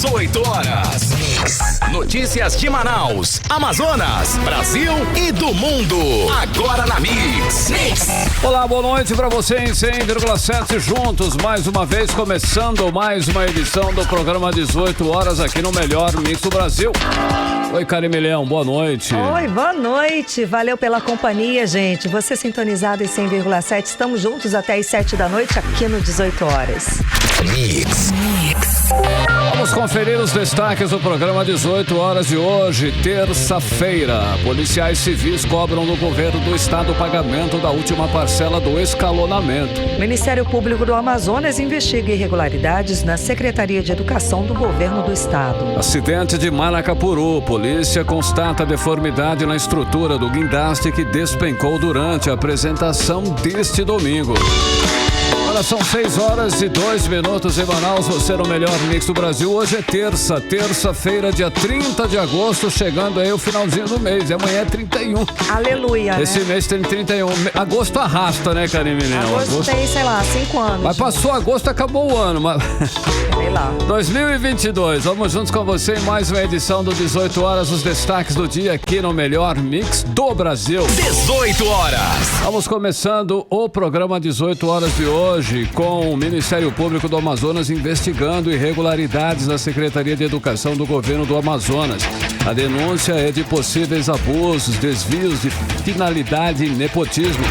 18 horas. Notícias de Manaus, Amazonas, Brasil e do mundo. Agora na Mix. Olá, boa noite pra você em 100,7 juntos. Mais uma vez começando mais uma edição do programa 18 horas aqui no Melhor Mix do Brasil. Oi, Karime Leão, boa noite. Oi, boa noite. Valeu pela companhia, gente. Você sintonizado em 100,7. Estamos juntos até as 7 da noite aqui no 18 horas. Mix. Vamos conferir os destaques do programa 18 horas de hoje, terça-feira. Policiais civis cobram do governo do estado o pagamento da última parcela do escalonamento. O Ministério Público do Amazonas investiga irregularidades na Secretaria de Educação do Governo do Estado. Acidente de Manacapuru. Polícia constata deformidade na estrutura do guindaste que despencou durante a apresentação deste domingo. Olha, são 6 horas e 2 minutos em Manaus, você no Melhor Mix do Brasil. Hoje é terça-feira, dia 30 de agosto, chegando aí o finalzinho do mês. E amanhã é 31. Aleluia, Esse mês tem 31. Agosto arrasta, né, Karime Leão? Agosto tem, sei lá, 5 anos. Mas passou agosto, acabou o ano. Mas... Sei lá. 2022, vamos juntos com você em mais uma edição do 18 horas, os destaques do dia aqui no Melhor Mix do Brasil. 18 horas. Vamos começando o programa 18 horas de hoje com o Ministério Público do Amazonas investigando irregularidades na Secretaria de Educação do Governo do Amazonas. A denúncia é de possíveis abusos, desvios de finalidade e nepotismo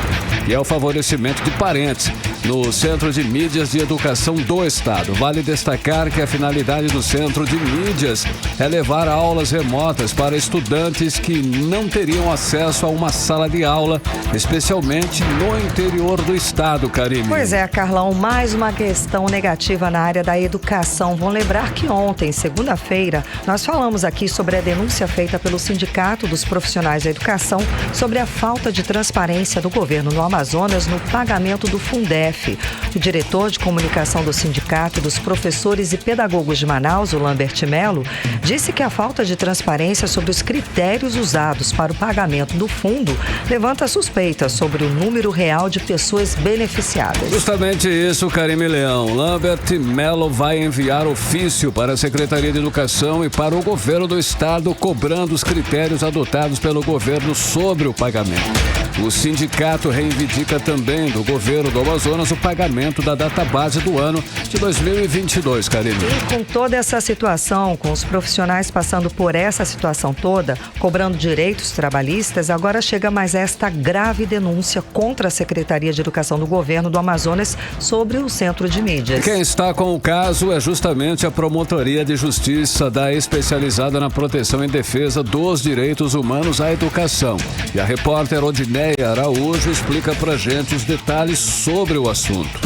e é o favorecimento de parentes no Centro de Mídias de Educação do Estado. Vale destacar que a finalidade do Centro de Mídias é levar aulas remotas para estudantes que não teriam acesso a uma sala de aula, especialmente no interior do estado, Karime. Pois é, Carlão, mais uma questão negativa na área da educação. Vão lembrar que ontem, segunda-feira, nós falamos aqui sobre a denúncia feita pelo Sindicato dos Profissionais da Educação sobre a falta de transparência do governo no Amazonas no pagamento do Fundef. O diretor de comunicação do Sindicato dos Professores e Pedagogos de Manaus, o Lambert Melo, disse que a falta de transparência sobre os critérios usados para o pagamento do fundo levanta suspeitas sobre o número real de pessoas beneficiadas. Justamente isso, Karime Leão. Lambert Melo vai enviar ofício para a Secretaria de Educação e para o governo do estado cobrando os critérios adotados pelo governo sobre o pagamento. O sindicato reivindica também do governo do Amazonas o pagamento da database do ano de 2022, Karine. E com toda essa situação, com os profissionais passando por essa situação toda, cobrando direitos trabalhistas, agora chega mais esta grave denúncia contra a Secretaria de Educação do Governo do Amazonas sobre o Centro de Mídias. Quem está com o caso é justamente a Promotoria de Justiça da Especializada na Proteção e Defesa dos Direitos Humanos à Educação. E a repórter Odineia Araújo explica pra gente os detalhes sobre o assunto.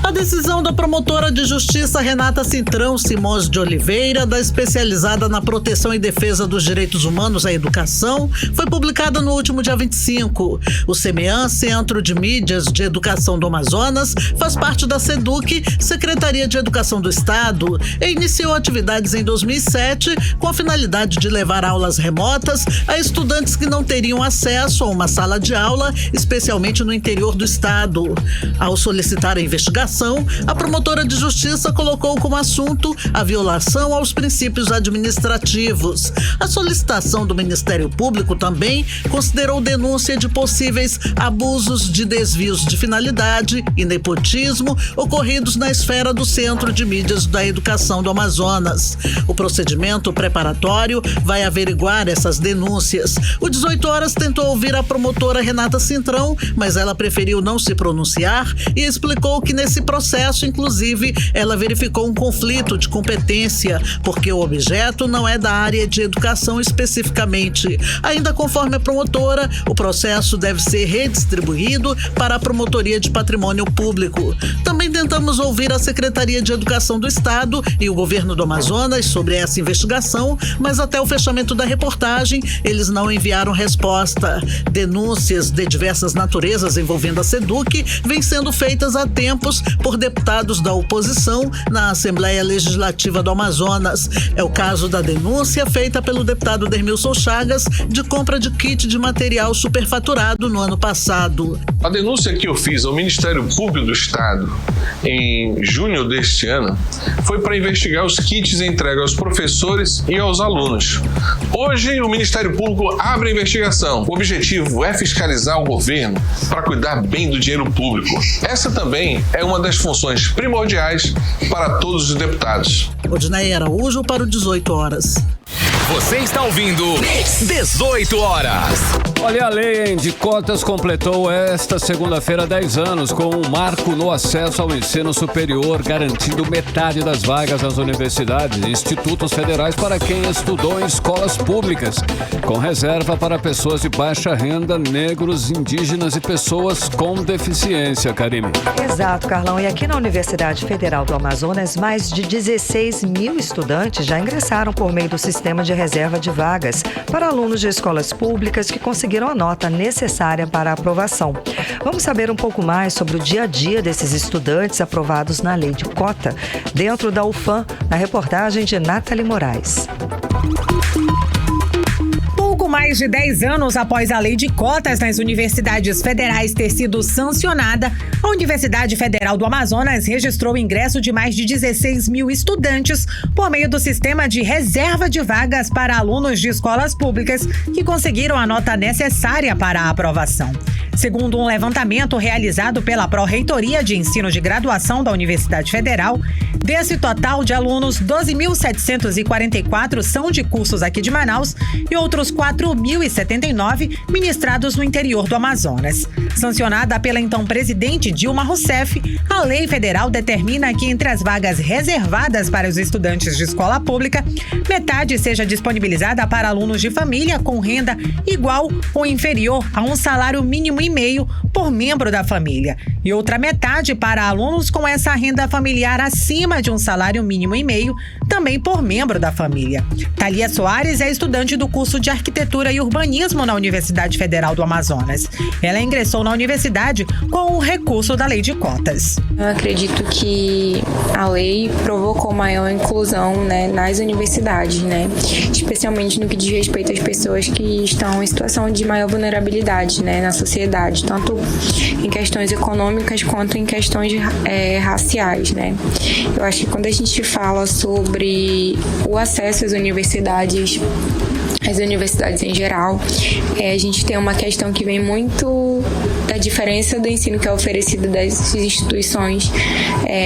A decisão da promotora de justiça Renata Cintrão Simões de Oliveira, da Especializada na Proteção e Defesa dos Direitos Humanos à Educação, foi publicada no último dia 25. O CEMEAN, Centro de Mídias de Educação do Amazonas, faz parte da SEDUC, Secretaria de Educação do Estado, e iniciou atividades em 2007 com a finalidade de levar aulas remotas a estudantes que não teriam acesso a uma sala de aula, especialmente no interior do estado. Ao solicitar a investigação, a promotora de justiça colocou como assunto a violação aos princípios administrativos. A solicitação do Ministério Público também considerou denúncia de possíveis abusos de desvios de finalidade e nepotismo ocorridos na esfera do Centro de Mídias da Educação do Amazonas. O procedimento preparatório vai averiguar essas denúncias. O 18 horas tentou ouvir a promotora Renata Cintrão, mas ela preferiu não se pronunciar e explicou que nesse processo, inclusive, ela verificou um conflito de competência, porque o objeto não é da área de educação especificamente. Ainda conforme a promotora, o processo deve ser redistribuído para a Promotoria de Patrimônio Público. Também tentamos ouvir a Secretaria de Educação do Estado e o Governo do Amazonas sobre essa investigação, mas até o fechamento da reportagem, eles não enviaram resposta. Denúncias de diversas naturezas envolvendo a SEDUC vêm sendo feitas há tempos por deputados da oposição na Assembleia Legislativa do Amazonas. É o caso da denúncia feita pelo deputado Dermilson Chagas de compra de kit de material superfaturado no ano passado. A denúncia que eu fiz ao Ministério Público do Estado em junho deste ano foi para investigar os kits entregues aos professores e aos alunos. Hoje, o Ministério Público abre a investigação. O objetivo é fiscalizar o governo para cuidar bem do dinheiro público. Essa também é uma das funções primordiais para todos os deputados. Odinei Araújo para o 18 horas. Você está ouvindo 18 horas. Olha, a lei de cotas completou esta segunda-feira 10 anos com um marco no acesso ao ensino superior, garantindo metade das vagas nas universidades e institutos federais para quem estudou em escolas públicas, com reserva para pessoas de baixa renda, negros, indígenas e pessoas com deficiência, Karime. Exato, Carlão. E aqui na Universidade Federal do Amazonas, mais de 16 mil estudantes já ingressaram por meio do sistema de reserva de vagas para alunos de escolas públicas que conseguiram a nota necessária para a aprovação. Vamos saber um pouco mais sobre o dia a dia desses estudantes aprovados na lei de cota, dentro da UFAM, na reportagem de Nathalie Moraes. Pouco mais de 10 anos após a lei de cotas nas universidades federais ter sido sancionada, a Universidade Federal do Amazonas registrou o ingresso de mais de 16 mil estudantes por meio do sistema de reserva de vagas para alunos de escolas públicas que conseguiram a nota necessária para a aprovação. Segundo um levantamento realizado pela Pró-Reitoria de Ensino de Graduação da Universidade Federal, desse total de alunos, 12.744 são de cursos aqui de Manaus e outros 4.079 ministrados no interior do Amazonas. Sancionada pela então presidente Dilma Rousseff, a lei federal determina que entre as vagas reservadas para os estudantes de escola pública, metade seja disponibilizada para alunos de família com renda igual ou inferior a um salário mínimo e meio por membro da família, e outra metade para alunos com essa renda familiar acima de um salário mínimo e meio, também por membro da família. Thalia Soares é estudante do curso de Arquitetura e Urbanismo na Universidade Federal do Amazonas. Ela ingressou na universidade com o recurso da lei de cotas. Eu acredito que a lei provocou maior inclusão, nas universidades, especialmente no que diz respeito às pessoas que estão em situação de maior vulnerabilidade, na sociedade, tanto em questões econômicas quanto em questões raciais, Eu acho que quando a gente fala sobre o acesso às universidades em geral, a gente tem uma questão que vem muito da diferença do ensino que é oferecido das instituições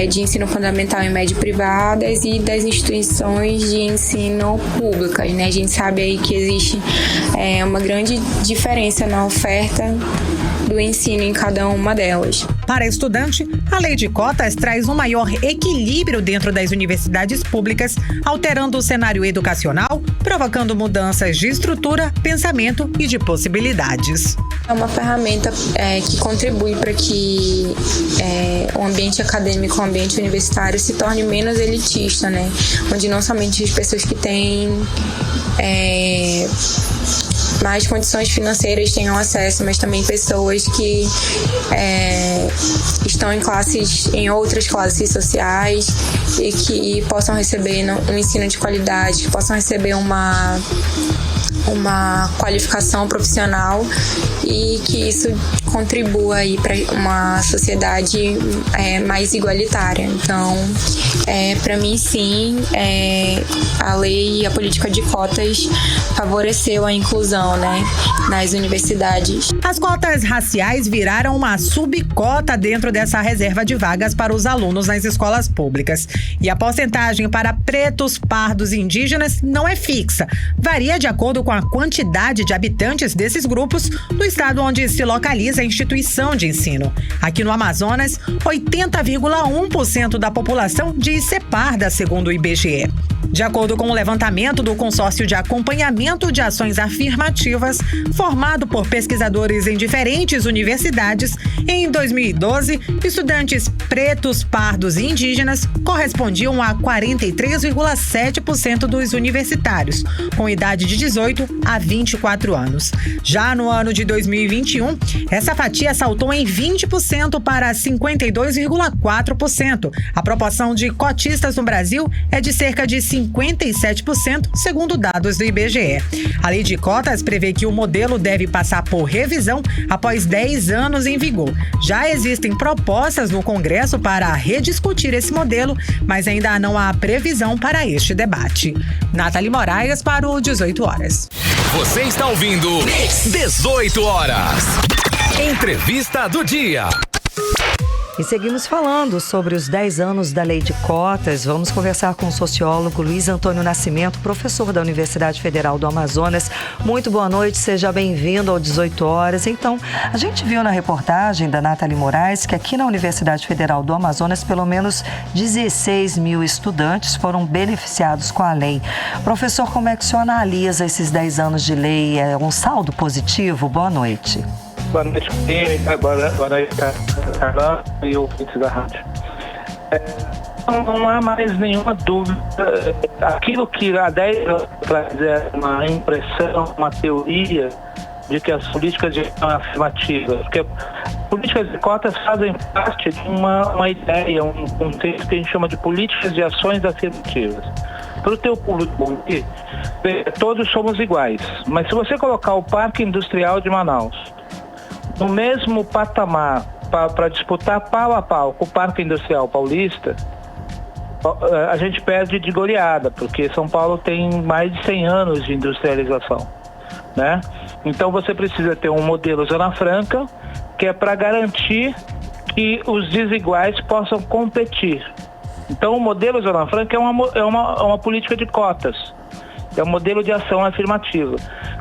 de ensino fundamental e médio privadas e das instituições de ensino públicas, A gente sabe aí que existe uma grande diferença na oferta do ensino em cada uma delas. Para estudante, a lei de cotas traz um maior equilíbrio dentro das universidades públicas, alterando o cenário educacional, provocando mudanças de estrutura, pensamento e de possibilidades. É uma ferramenta que contribui para que o ambiente acadêmico, o ambiente universitário se torne menos elitista, Onde não somente as pessoas que têm mais condições financeiras tenham acesso, mas também pessoas que estão em outras classes sociais e que possam receber um ensino de qualidade, que possam receber uma qualificação profissional e que isso contribua aí para uma sociedade mais igualitária. Então, para mim, sim, a lei e a política de cotas favoreceu a inclusão, nas universidades. As cotas raciais viraram uma subcota dentro dessa reserva de vagas para os alunos nas escolas públicas. E a porcentagem para pretos, pardos e indígenas não é fixa. Varia de acordo com a quantidade de habitantes desses grupos no estado onde se localiza a instituição de ensino. Aqui no Amazonas, 80,1% da população diz ser parda, segundo o IBGE. De acordo com o levantamento do Consórcio de Acompanhamento de Ações Afirmativas, formado por pesquisadores em diferentes universidades, em 2012, estudantes pretos, pardos e indígenas correspondiam a 43,7% dos universitários, com idade de 18 a 24 anos. Já no ano de 2021, essa fatia saltou em 20% para 52,4%. A proporção de cotistas no Brasil é de cerca de 57%, segundo dados do IBGE. A lei de cotas prevê que o modelo deve passar por revisão após 10 anos em vigor. Já existem propostas no Congresso para rediscutir esse modelo, mas ainda não há previsão para este debate. Nathalie Moraes para o 18 horas. Você está ouvindo 18 horas. Entrevista do dia. E seguimos falando sobre os 10 anos da Lei de Cotas. Vamos conversar com o sociólogo Luiz Antônio Nascimento, professor da Universidade Federal do Amazonas. Muito boa noite, seja bem-vindo ao 18 horas. Então, a gente viu na reportagem da Nathalie Moraes que aqui na Universidade Federal do Amazonas, pelo menos 16 mil estudantes foram beneficiados com a lei. Professor, como é que o senhor analisa esses 10 anos de lei? É um saldo positivo? Boa noite. Boa noite, boa noite, Carla e ouvintes da rádio. Não há mais nenhuma dúvida. Aquilo que há 10 anos atrás era uma impressão, uma teoria de que as políticas de afirmativas, porque políticas de cotas fazem parte de uma ideia, um conceito que a gente chama de políticas de ações afirmativas. Para o teu público ouvir, todos somos iguais, mas se você colocar o Parque Industrial de Manaus no mesmo patamar para disputar pau a pau com o Parque Industrial Paulista, a gente perde de goleada, porque São Paulo tem mais de 100 anos de industrialização, né? Então você precisa ter um modelo Zona Franca, que é para garantir que os desiguais possam competir. Então o modelo Zona Franca é uma política de cotas. É um modelo de ação afirmativa.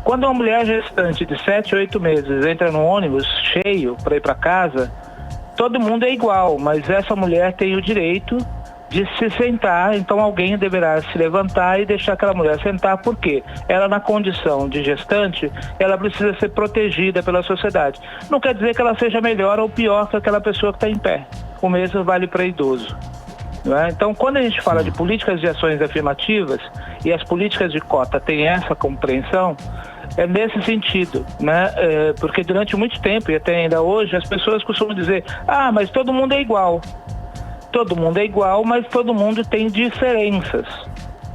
Quando uma mulher gestante de 7 a 8 meses entra no ônibus cheio para ir para casa, todo mundo é igual, mas essa mulher tem o direito de se sentar, então alguém deverá se levantar e deixar aquela mulher sentar, porque ela, na condição de gestante, ela precisa ser protegida pela sociedade. Não quer dizer que ela seja melhor ou pior que aquela pessoa que está em pé. O mesmo vale para idoso. Então, quando a gente fala de políticas de ações afirmativas e as políticas de cota têm essa compreensão, é nesse sentido, né? Porque durante muito tempo e até ainda hoje as pessoas costumam dizer: mas todo mundo é igual. Todo mundo é igual, mas todo mundo tem diferenças.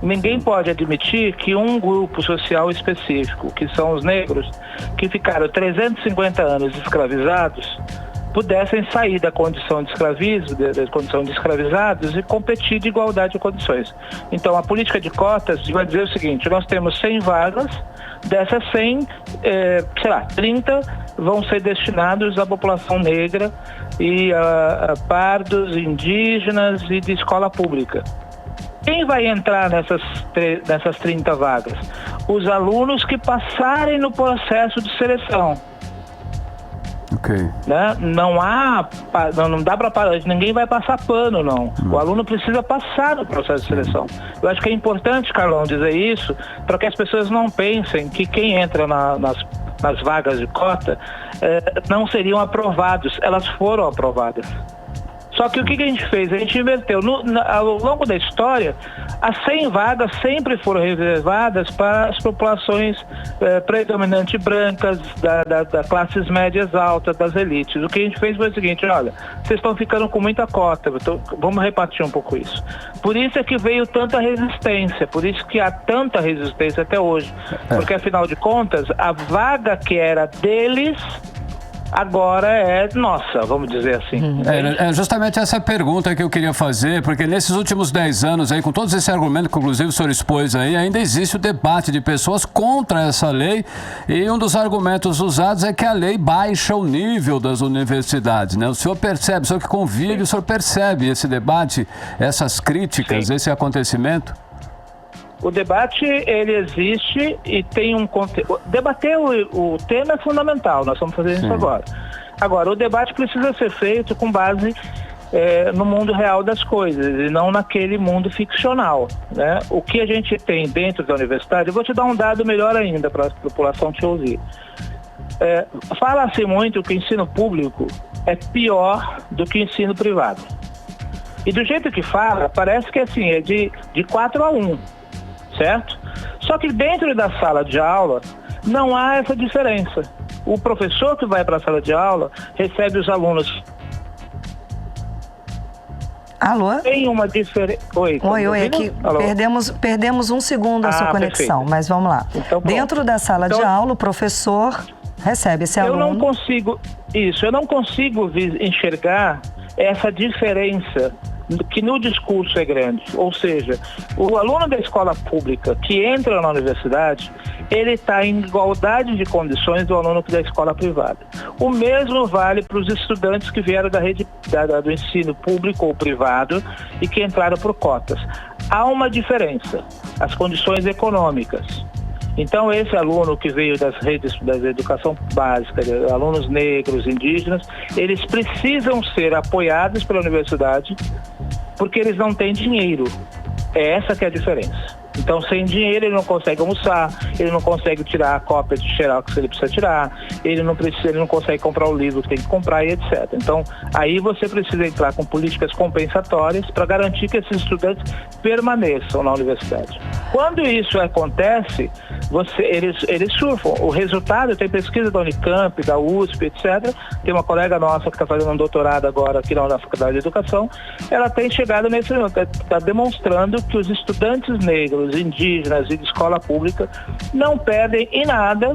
Ninguém pode admitir que um grupo social específico, que são os negros, que ficaram 350 anos escravizados, pudessem sair da condição de escravismo, da condição de escravizados e competir de igualdade de condições. Então, a política de cotas vai dizer o seguinte: nós temos 100 vagas, dessas 100, 30 vão ser destinados à população negra e a pardos, indígenas e de escola pública. Quem vai entrar nessas 30 vagas? Os alunos que passarem no processo de seleção. Okay. Né? Não dá para parar, ninguém vai passar pano, não. O aluno precisa passar no processo de seleção. Eu acho que é importante, Carlão, dizer isso, para que as pessoas não pensem que quem entra nas vagas de cota não seriam aprovados. Elas foram aprovadas. Só que o que a gente fez? A gente inverteu. Ao longo da história, as 100 vagas sempre foram reservadas para as populações predominantemente brancas, das classes médias altas, das elites. O que a gente fez foi o seguinte: olha, vocês estão ficando com muita cota, vamos repartir um pouco isso. Por isso é que veio tanta resistência, por isso que há tanta resistência até hoje. Porque, afinal de contas, a vaga que era deles agora é nossa, vamos dizer assim. É justamente essa pergunta que eu queria fazer, porque nesses últimos 10 anos aí, com todos esses argumentos que inclusive o senhor expôs aí, ainda existe o debate de pessoas contra essa lei, e um dos argumentos usados é que a lei baixa o nível das universidades, né? O senhor percebe, o senhor que convive, o senhor percebe esse debate, essas críticas, esse acontecimento? O debate, ele existe e tem um conteúdo. Debater o tema é fundamental, nós estamos fazendo isso agora. Agora, o debate precisa ser feito com base no mundo real das coisas e não naquele mundo ficcional, né? O que a gente tem dentro da universidade, eu vou te dar um dado melhor ainda para a população te ouvir. Fala-se muito que o ensino público é pior do que o ensino privado. E do jeito que fala, parece que assim, é de 4-1, certo? Só que dentro da sala de aula não há essa diferença. O professor que vai para a sala de aula recebe os alunos. Alô? Tem uma diferença. Oi, aqui perdemos um segundo a sua conexão, perfeito. Mas vamos lá. Então, dentro da sala de aula, o professor recebe esse aluno. Eu não consigo enxergar essa diferença que no discurso é grande. Ou seja, o aluno da escola pública que entra na universidade, ele está em igualdade de condições do aluno da escola privada. O mesmo vale para os estudantes que vieram da rede do ensino público ou privado e que entraram por cotas. Há uma diferença, as condições econômicas. Então, esse aluno que veio das redes da educação básica, alunos negros, indígenas, eles precisam ser apoiados pela universidade porque eles não têm dinheiro. É essa que é a diferença. Então, sem dinheiro, ele não consegue almoçar, ele não consegue tirar a cópia de xerox que ele precisa tirar, ele não consegue comprar o livro que tem que comprar e etc. Então, aí você precisa entrar com políticas compensatórias para garantir que esses estudantes permaneçam na universidade. Quando isso acontece, eles surfam. O resultado, tem pesquisa da Unicamp, da USP, etc. Tem uma colega nossa que está fazendo um doutorado agora aqui na Faculdade de Educação, ela tem chegado nesse momento, está demonstrando que os estudantes negros, indígenas e de escola pública não perdem em nada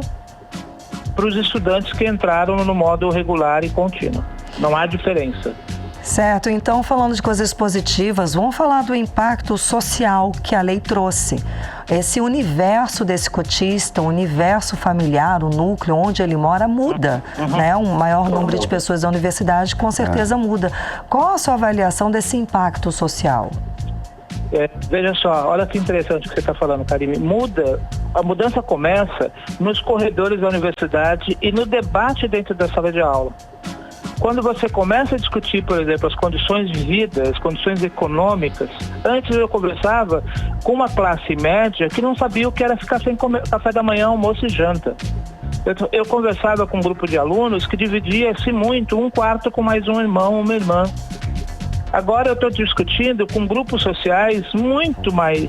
para os estudantes que entraram no modo regular e contínuo. Não há diferença. Certo, então falando de coisas positivas, vamos falar do impacto social que a lei trouxe. Esse universo desse cotista, o universo familiar, o núcleo onde ele mora muda, né? Um maior número de pessoas da universidade com certeza muda. Qual a sua avaliação desse impacto social? Veja só, olha que interessante o que você está falando, Karime. A mudança começa nos corredores da universidade e no debate dentro da sala de aula. Quando você começa a discutir, por exemplo, as condições de vida, as condições econômicas, antes eu conversava com uma classe média que não sabia o que era ficar sem comer café da manhã, almoço e janta. Eu conversava com um grupo de alunos que dividia-se muito, um quarto com mais um irmão, uma irmã. Agora eu estou discutindo com grupos sociais muito mais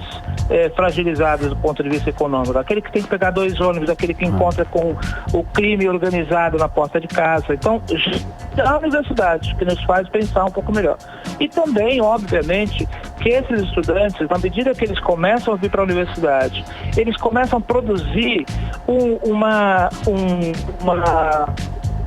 fragilizados do ponto de vista econômico. Aquele que tem que pegar 2 ônibus, aquele que encontra com o crime organizado na porta de casa. Então, a universidade que nos faz pensar um pouco melhor. E também, obviamente, que esses estudantes, na medida que eles começam a vir para a universidade, eles começam a produzir um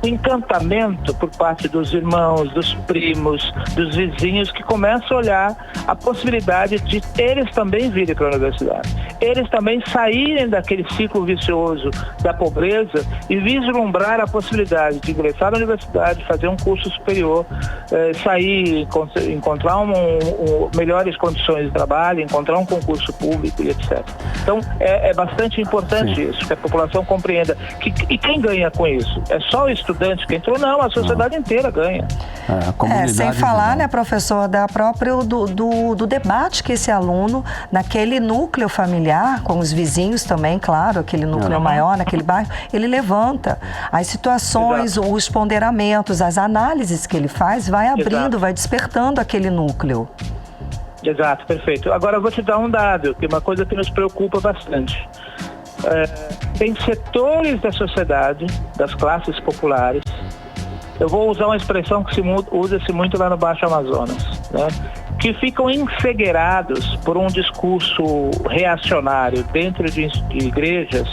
encantamento por parte dos irmãos, dos primos, dos vizinhos, que começam a olhar a possibilidade de eles também virem para a universidade. Eles também saírem daquele ciclo vicioso da pobreza e vislumbrar a possibilidade de ingressar na universidade, fazer um curso superior, sair, encontrar melhores condições de trabalho, encontrar um concurso público e etc. Então, é bastante importante isso, que a população compreenda. E quem ganha com isso? É só o estudante que entrou? Não, a sociedade inteira ganha. A comunidade sem falar, né, professor, do debate que esse aluno, naquele núcleo familiar, com os vizinhos também, claro, aquele núcleo maior, naquele bairro, ele levanta as situações, os ponderamentos, as análises que ele faz, vai abrindo, vai despertando aquele núcleo. Exato, perfeito. Agora eu vou te dar um dado, que é uma coisa que nos preocupa bastante. Tem setores da sociedade, das classes populares, eu vou usar uma expressão que usa-se muito lá no Baixo Amazonas, né? Que ficam encegueirados por um discurso reacionário dentro de igrejas,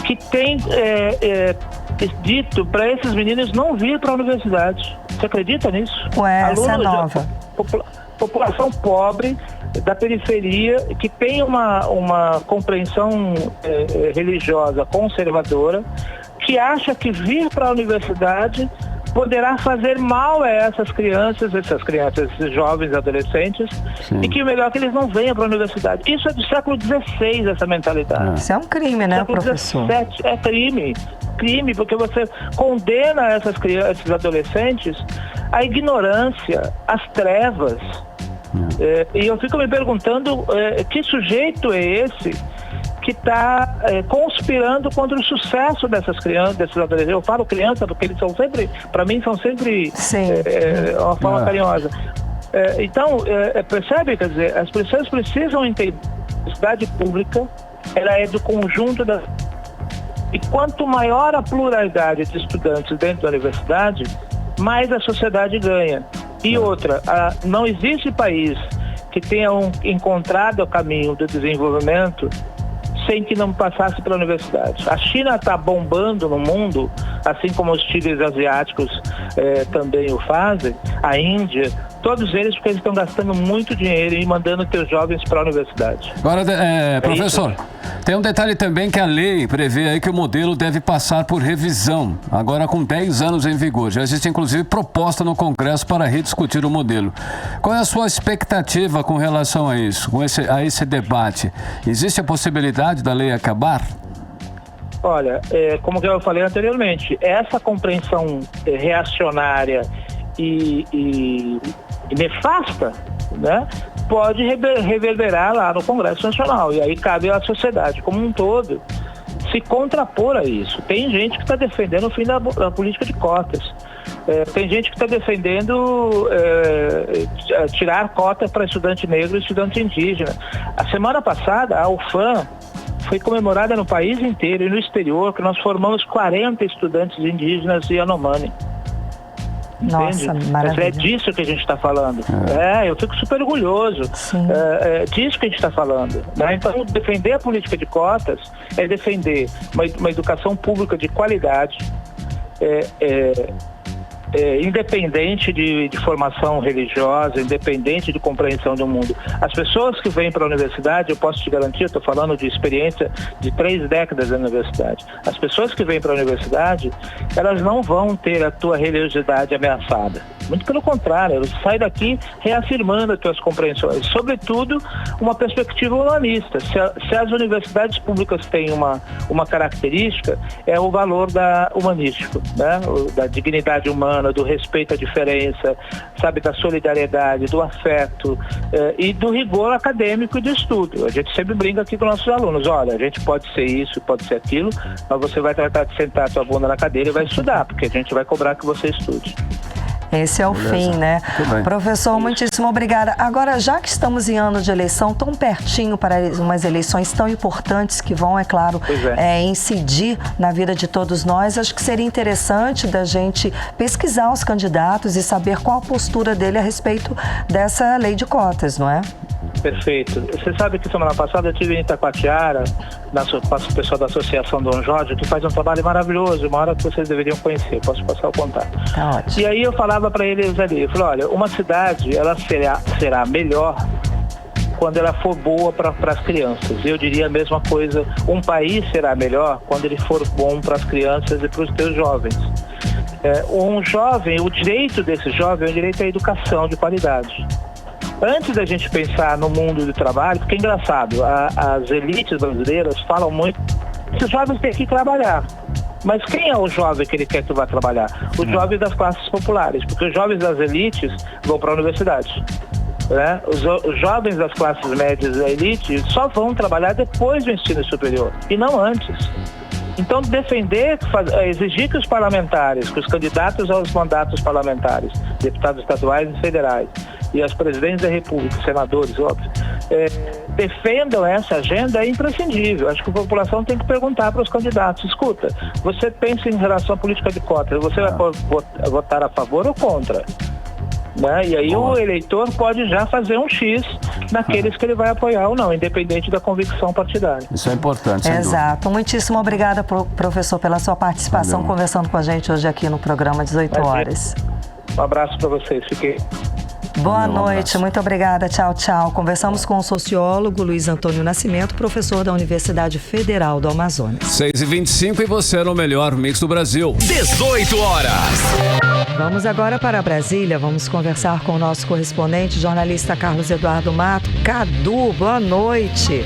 que tem dito para esses meninos não vir para a universidade. Você acredita nisso? Essa é nova. População pobre da periferia que tem uma compreensão religiosa conservadora, que acha que vir para a universidade poderá fazer mal a essas crianças, esses jovens, adolescentes, e que o melhor é que eles não venham para a universidade. Isso é do século XVI, essa mentalidade. Isso é um crime, né, professor? XVII é crime, porque você condena essas crianças, esses adolescentes, à ignorância, às trevas. E eu fico me perguntando que sujeito é esse que está conspirando contra o sucesso dessas crianças, desses adolescentes. Eu falo criança porque eles são sempre, para mim, são sempre uma forma carinhosa. Então, percebe? Quer dizer, as pessoas precisam entender que a universidade pública, ela é do conjunto da... E quanto maior a pluralidade de estudantes dentro da universidade, mais a sociedade ganha. E outra, não existe país que tenha encontrado o caminho do desenvolvimento sem que não passasse pela universidade. A China está bombando no mundo, assim como os tigres asiáticos também o fazem, a Índia, todos eles, porque eles estão gastando muito dinheiro e mandando seus jovens para a universidade. Agora, professor, tem um detalhe também que a lei prevê aí que o modelo deve passar por revisão, agora com 10 anos em vigor. Já existe, inclusive, proposta no Congresso para rediscutir o modelo. Qual é a sua expectativa com relação a isso, a esse debate? Existe a possibilidade da lei acabar? Olha, como eu falei anteriormente, essa compreensão reacionária e nefasta, né, pode reverberar lá no Congresso Nacional. E aí cabe à sociedade como um todo se contrapor a isso. Tem gente que está defendendo o fim da política de cotas. Tem gente que está defendendo tirar cota para estudante negro e estudante indígena. A semana passada, a UFAM foi comemorada no país inteiro e no exterior, que nós formamos 40 estudantes indígenas e Yanomami. Nossa, maravilha. É disso que a gente está falando. Eu fico super orgulhoso disso que a gente está falando. Né? Então, defender a política de cotas é defender uma educação pública de qualidade, independente de formação religiosa, independente de compreensão do mundo. As pessoas que vêm para a universidade, eu posso te garantir, eu estou falando de experiência de 3 décadas na universidade. As pessoas que vêm para a universidade, elas não vão ter a tua religiosidade ameaçada. Muito pelo contrário, elas saem daqui reafirmando as tuas compreensões. Sobretudo, uma perspectiva humanista. Se as universidades públicas têm uma característica, é o valor humanístico, né? Da dignidade humana, do respeito à diferença, sabe, da solidariedade, do afeto e do rigor acadêmico e do estudo. A gente sempre brinca aqui com nossos alunos: olha, a gente pode ser isso, pode ser aquilo, mas você vai tratar de sentar a tua bunda na cadeira e vai estudar, porque a gente vai cobrar que você estude. Esse é o fim, né? Professor, muitíssimo obrigada. Agora, já que estamos em ano de eleição, tão pertinho para umas eleições tão importantes que vão, é claro, incidir na vida de todos nós, acho que seria interessante da gente pesquisar os candidatos e saber qual a postura dele a respeito dessa lei de cotas, não é? Perfeito. Você sabe que semana passada eu estive em Itacoatiara, com o pessoal da Associação Dom Jorge, que faz um trabalho maravilhoso, uma hora que vocês deveriam conhecer, posso passar o contato. Tá ótimo. E aí eu falava para eles ali, eu falei: olha, uma cidade, ela será melhor quando ela for boa para as crianças. Eu diria a mesma coisa, um país será melhor quando ele for bom para as crianças e para os teus jovens. Um jovem, o direito desse jovem é o direito à educação de qualidade. Antes da gente pensar no mundo do trabalho, porque é engraçado, as elites brasileiras falam muito que os jovens têm que trabalhar. Mas quem é o jovem que ele quer que vá trabalhar? Os jovens das classes populares, porque os jovens das elites vão para a universidade. Né? Os jovens das classes médias da elite só vão trabalhar depois do ensino superior, e não antes. Então, exigir que os parlamentares, que os candidatos aos mandatos parlamentares, deputados estaduais e federais, e as presidentes da República, senadores, óbvio, defendam essa agenda é imprescindível. Acho que a população tem que perguntar para os candidatos: escuta, você pensa em relação à política de cotas, você vai votar a favor ou contra? Né? E aí o eleitor pode já fazer um X naqueles que ele vai apoiar ou não, independente da convicção partidária. Isso é importante. Exato. Muitíssimo obrigada, professor, pela sua participação, conversando com a gente hoje aqui no programa 18 horas. Um abraço para vocês. Fiquei. Boa noite, muito obrigada. Tchau, tchau. Conversamos com o sociólogo Luiz Antônio Nascimento, professor da Universidade Federal do Amazonas. 6h25 e você no melhor mix do Brasil. 18 horas. Vamos agora para Brasília. Vamos conversar com o nosso correspondente, jornalista Carlos Eduardo Mato. Cadu, boa noite.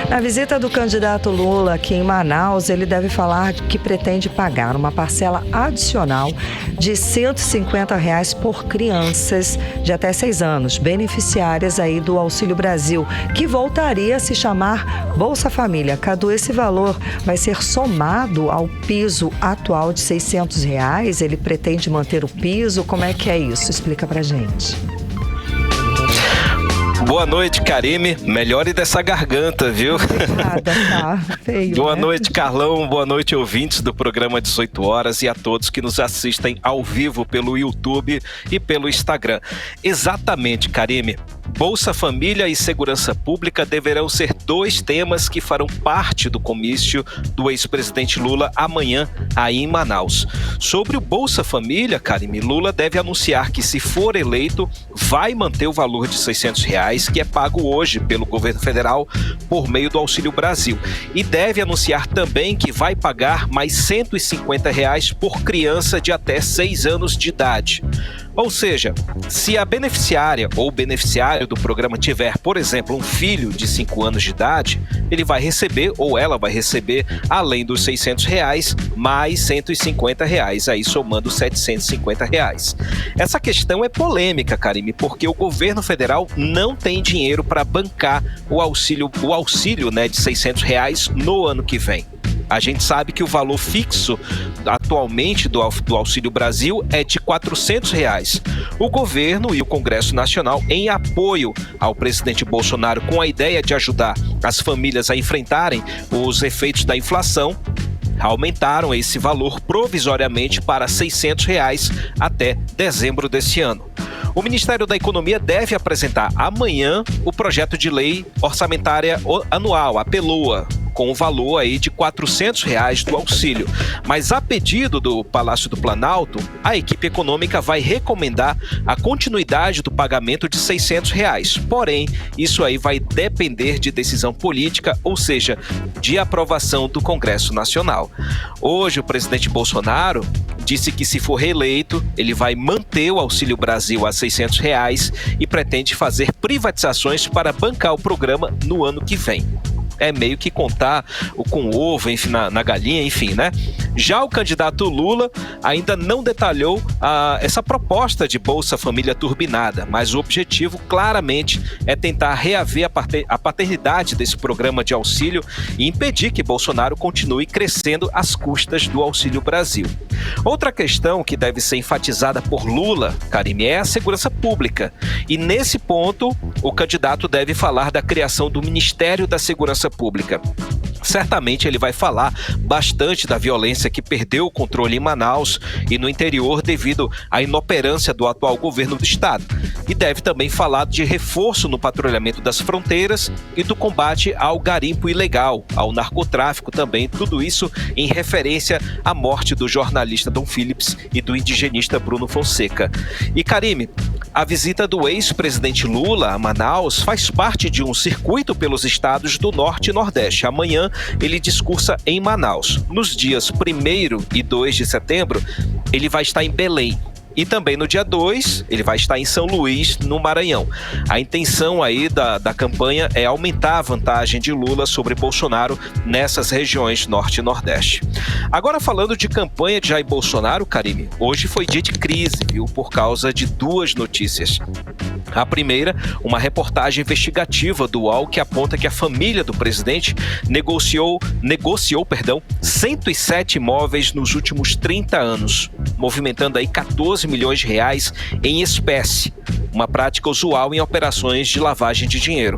Na visita do candidato Lula aqui em Manaus, ele deve falar que pretende pagar uma parcela adicional de R$ 150 por crianças de até 6 anos, beneficiárias aí do Auxílio Brasil, que voltaria a se chamar Bolsa Família. Cadu, esse valor vai ser somado ao piso atual de R$ 600? Ele pretende manter o piso? Como é que é isso? Explica pra gente. Boa noite, Karime. Melhore dessa garganta, viu? Tá feio, Boa né? noite, Carlão. Boa noite, ouvintes do programa 18 horas e a todos que nos assistem ao vivo pelo YouTube e pelo Instagram. Exatamente, Karime. Bolsa Família e Segurança Pública deverão ser 2 temas que farão parte do comício do ex-presidente Lula amanhã aí em Manaus. Sobre o Bolsa Família, Karime, Lula deve anunciar que, se for eleito, vai manter o valor de R$ 600, que é pago hoje pelo governo federal por meio do Auxílio Brasil. E deve anunciar também que vai pagar mais R$ 150 por criança de até 6 anos de idade. Ou seja, se a beneficiária ou beneficiário do programa tiver, por exemplo, um filho de 5 anos de idade, ele vai receber, ou ela vai receber, além dos R$ 600, mais R$ 150, aí somando R$ 750. Essa questão é polêmica, Karime, porque o governo federal não tem dinheiro para bancar o auxílio né, de R$ 600 no ano que vem. A gente sabe que o valor fixo atualmente do Auxílio Brasil é de R$ 400. O governo e o Congresso Nacional, em apoio ao presidente Bolsonaro, com a ideia de ajudar as famílias a enfrentarem os efeitos da inflação, aumentaram esse valor provisoriamente para R$ 600 até dezembro desse ano. O Ministério da Economia deve apresentar amanhã o projeto de lei orçamentária anual, a PELOA, com o valor aí de R$ 400 do auxílio. Mas a pedido do Palácio do Planalto, a equipe econômica vai recomendar a continuidade do pagamento de R$ 600. Porém, isso aí vai depender de decisão política, ou seja, de aprovação do Congresso Nacional. Hoje, o presidente Bolsonaro disse que, se for reeleito, ele vai manter o Auxílio Brasil a R$ 600 e pretende fazer privatizações para bancar o programa no ano que vem. É meio que contar com o ovo, enfim, na galinha, enfim, né? Já o candidato Lula ainda não detalhou essa proposta de Bolsa Família turbinada, mas o objetivo claramente é tentar reaver a paternidade desse programa de auxílio e impedir que Bolsonaro continue crescendo às custas do Auxílio Brasil. Outra questão que deve ser enfatizada por Lula, Karime, é a segurança pública. E nesse ponto, o candidato deve falar da criação do Ministério da Segurança Pública. Certamente ele vai falar bastante da violência que perdeu o controle em Manaus e no interior devido à inoperância do atual governo do estado. E deve também falar de reforço no patrulhamento das fronteiras e do combate ao garimpo ilegal, ao narcotráfico também, tudo isso em referência à morte do jornalista Dom Phillips e do indigenista Bruno Fonseca. E Karime, a visita do ex-presidente Lula a Manaus faz parte de um circuito pelos estados do Norte e Nordeste. Amanhã ele discursa em Manaus. Nos dias 1º e 2 de setembro, ele vai estar em Belém. E também no dia 2, ele vai estar em São Luís, no Maranhão. A intenção aí da campanha é aumentar a vantagem de Lula sobre Bolsonaro nessas regiões Norte e Nordeste. Agora, falando de campanha de Jair Bolsonaro, Karime, hoje foi dia de crise, viu? Por causa de 2 notícias. A primeira, uma reportagem investigativa do UOL que aponta que a família do presidente negociou 107 imóveis nos últimos 30 anos, movimentando aí 14 milhões de reais em espécie, uma prática usual em operações de lavagem de dinheiro.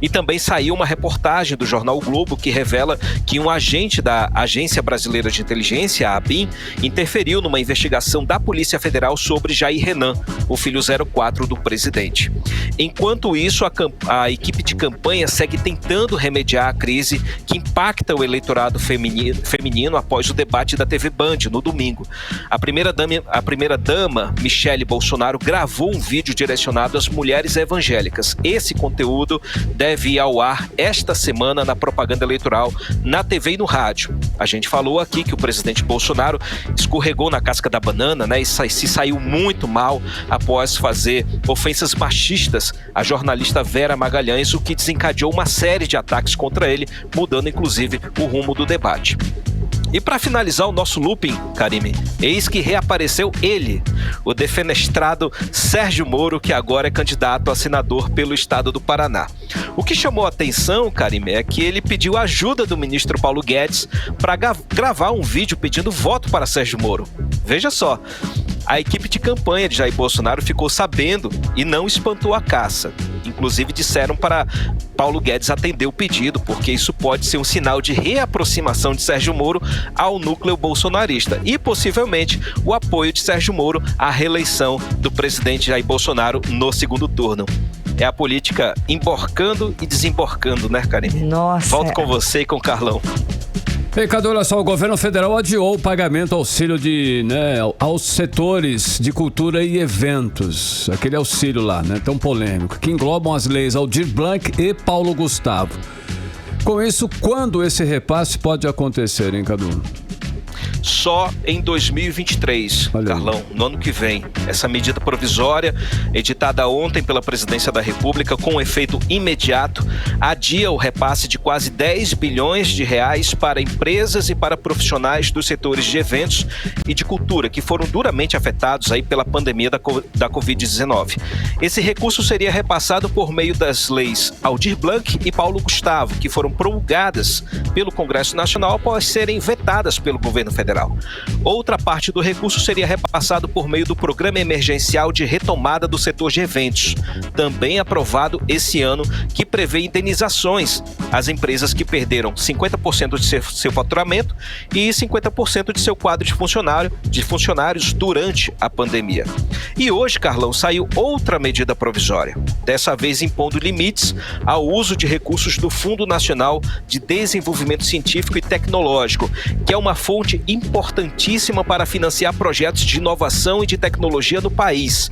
E também saiu uma reportagem do jornal O Globo que revela que um agente da Agência Brasileira de Inteligência, a ABIN, interferiu numa investigação da Polícia Federal sobre Jair Renan, o filho 04 do presidente. Enquanto isso, a equipe de campanha segue tentando remediar a crise que impacta o eleitorado feminino após o debate da TV Band no domingo. A primeira-dama, Michele Bolsonaro, gravou um vídeo direcionado às mulheres evangélicas. Esse conteúdo deve ir ao ar esta semana na propaganda eleitoral, na TV e no rádio. A gente falou aqui que o presidente Bolsonaro escorregou na casca da banana, né, e se saiu muito mal após fazer ofensas machistas à jornalista Vera Magalhães, o que desencadeou uma série de ataques contra ele, mudando inclusive o rumo do debate. E para finalizar o nosso looping, Karime, eis que reapareceu ele, o defenestrado Sérgio Moro, que agora é candidato a senador pelo estado do Paraná. O que chamou a atenção, Karime, é que ele pediu ajuda do ministro Paulo Guedes para gravar um vídeo pedindo voto para Sérgio Moro. Veja só, a equipe de campanha de Jair Bolsonaro ficou sabendo e não espantou a caça. Inclusive disseram para Paulo Guedes atender o pedido, porque isso pode ser um sinal de reaproximação de Sérgio Moro ao núcleo bolsonarista e possivelmente o apoio de Sérgio Moro à reeleição do presidente Jair Bolsonaro no segundo turno. É a política emborcando e desemborcando, né, Karine? Nossa. Volto com você e com o Carlão. Ei, Cadu, olha só, o governo federal adiou o pagamento auxílio aos setores de cultura e eventos. Aquele auxílio lá, né, tão polêmico, que englobam as leis Aldir Blanc e Paulo Gustavo. Com isso, quando esse repasse pode acontecer, hein, Cadu? Só em 2023, Carlão, no ano que vem. Essa medida provisória, editada ontem pela Presidência da República, com efeito imediato, adia o repasse de quase 10 bilhões de reais para empresas e para profissionais dos setores de eventos e de cultura, que foram duramente afetados aí pela pandemia da Covid-19. Esse recurso seria repassado por meio das leis Aldir Blanc e Paulo Gustavo, que foram promulgadas pelo Congresso Nacional após serem vetadas pelo governo federal. Outra parte do recurso seria repassado por meio do Programa Emergencial de Retomada do Setor de Eventos, também aprovado esse ano, que prevê indenizações às empresas que perderam 50% de seu faturamento e 50% de seu quadro de funcionários durante a pandemia. E hoje, Carlão, saiu outra medida provisória, dessa vez impondo limites ao uso de recursos do Fundo Nacional de Desenvolvimento Científico e Tecnológico, que é uma fonte importantíssima para financiar projetos de inovação e de tecnologia no país,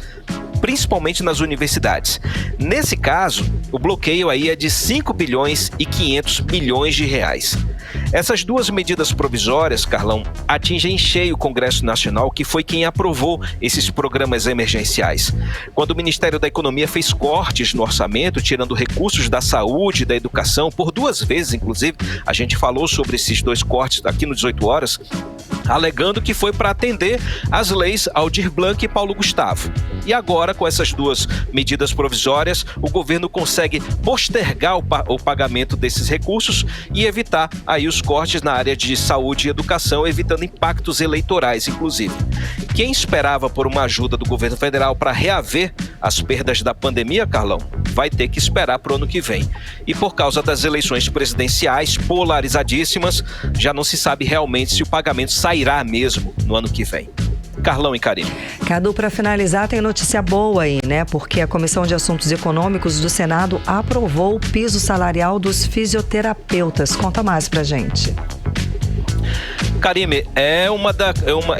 principalmente nas universidades. Nesse caso, o bloqueio aí é de 5 bilhões e 500 milhões de reais. Essas duas medidas provisórias, Carlão, atingem em cheio o Congresso Nacional, que foi quem aprovou esses programas emergenciais. Quando o Ministério da Economia fez cortes no orçamento, tirando recursos da saúde e da educação, por 2 vezes, inclusive, a gente falou sobre esses 2 cortes aqui no 18 Horas, alegando que foi para atender às leis Aldir Blanc e Paulo Gustavo. E agora, com essas 2 medidas provisórias, o governo consegue postergar o pagamento desses recursos e evitar aí os cortes na área de saúde e educação, evitando impactos eleitorais, inclusive. Quem esperava por uma ajuda do governo federal para reaver as perdas da pandemia, Carlão, vai ter que esperar para o ano que vem. E por causa das eleições presidenciais polarizadíssimas, já não se sabe realmente se o pagamento sairá mesmo no ano que vem. Carlão e Karine. Cadu, para finalizar, tem notícia boa aí, né? Porque a Comissão de Assuntos Econômicos do Senado aprovou o piso salarial dos fisioterapeutas. Conta mais pra gente. Karime, é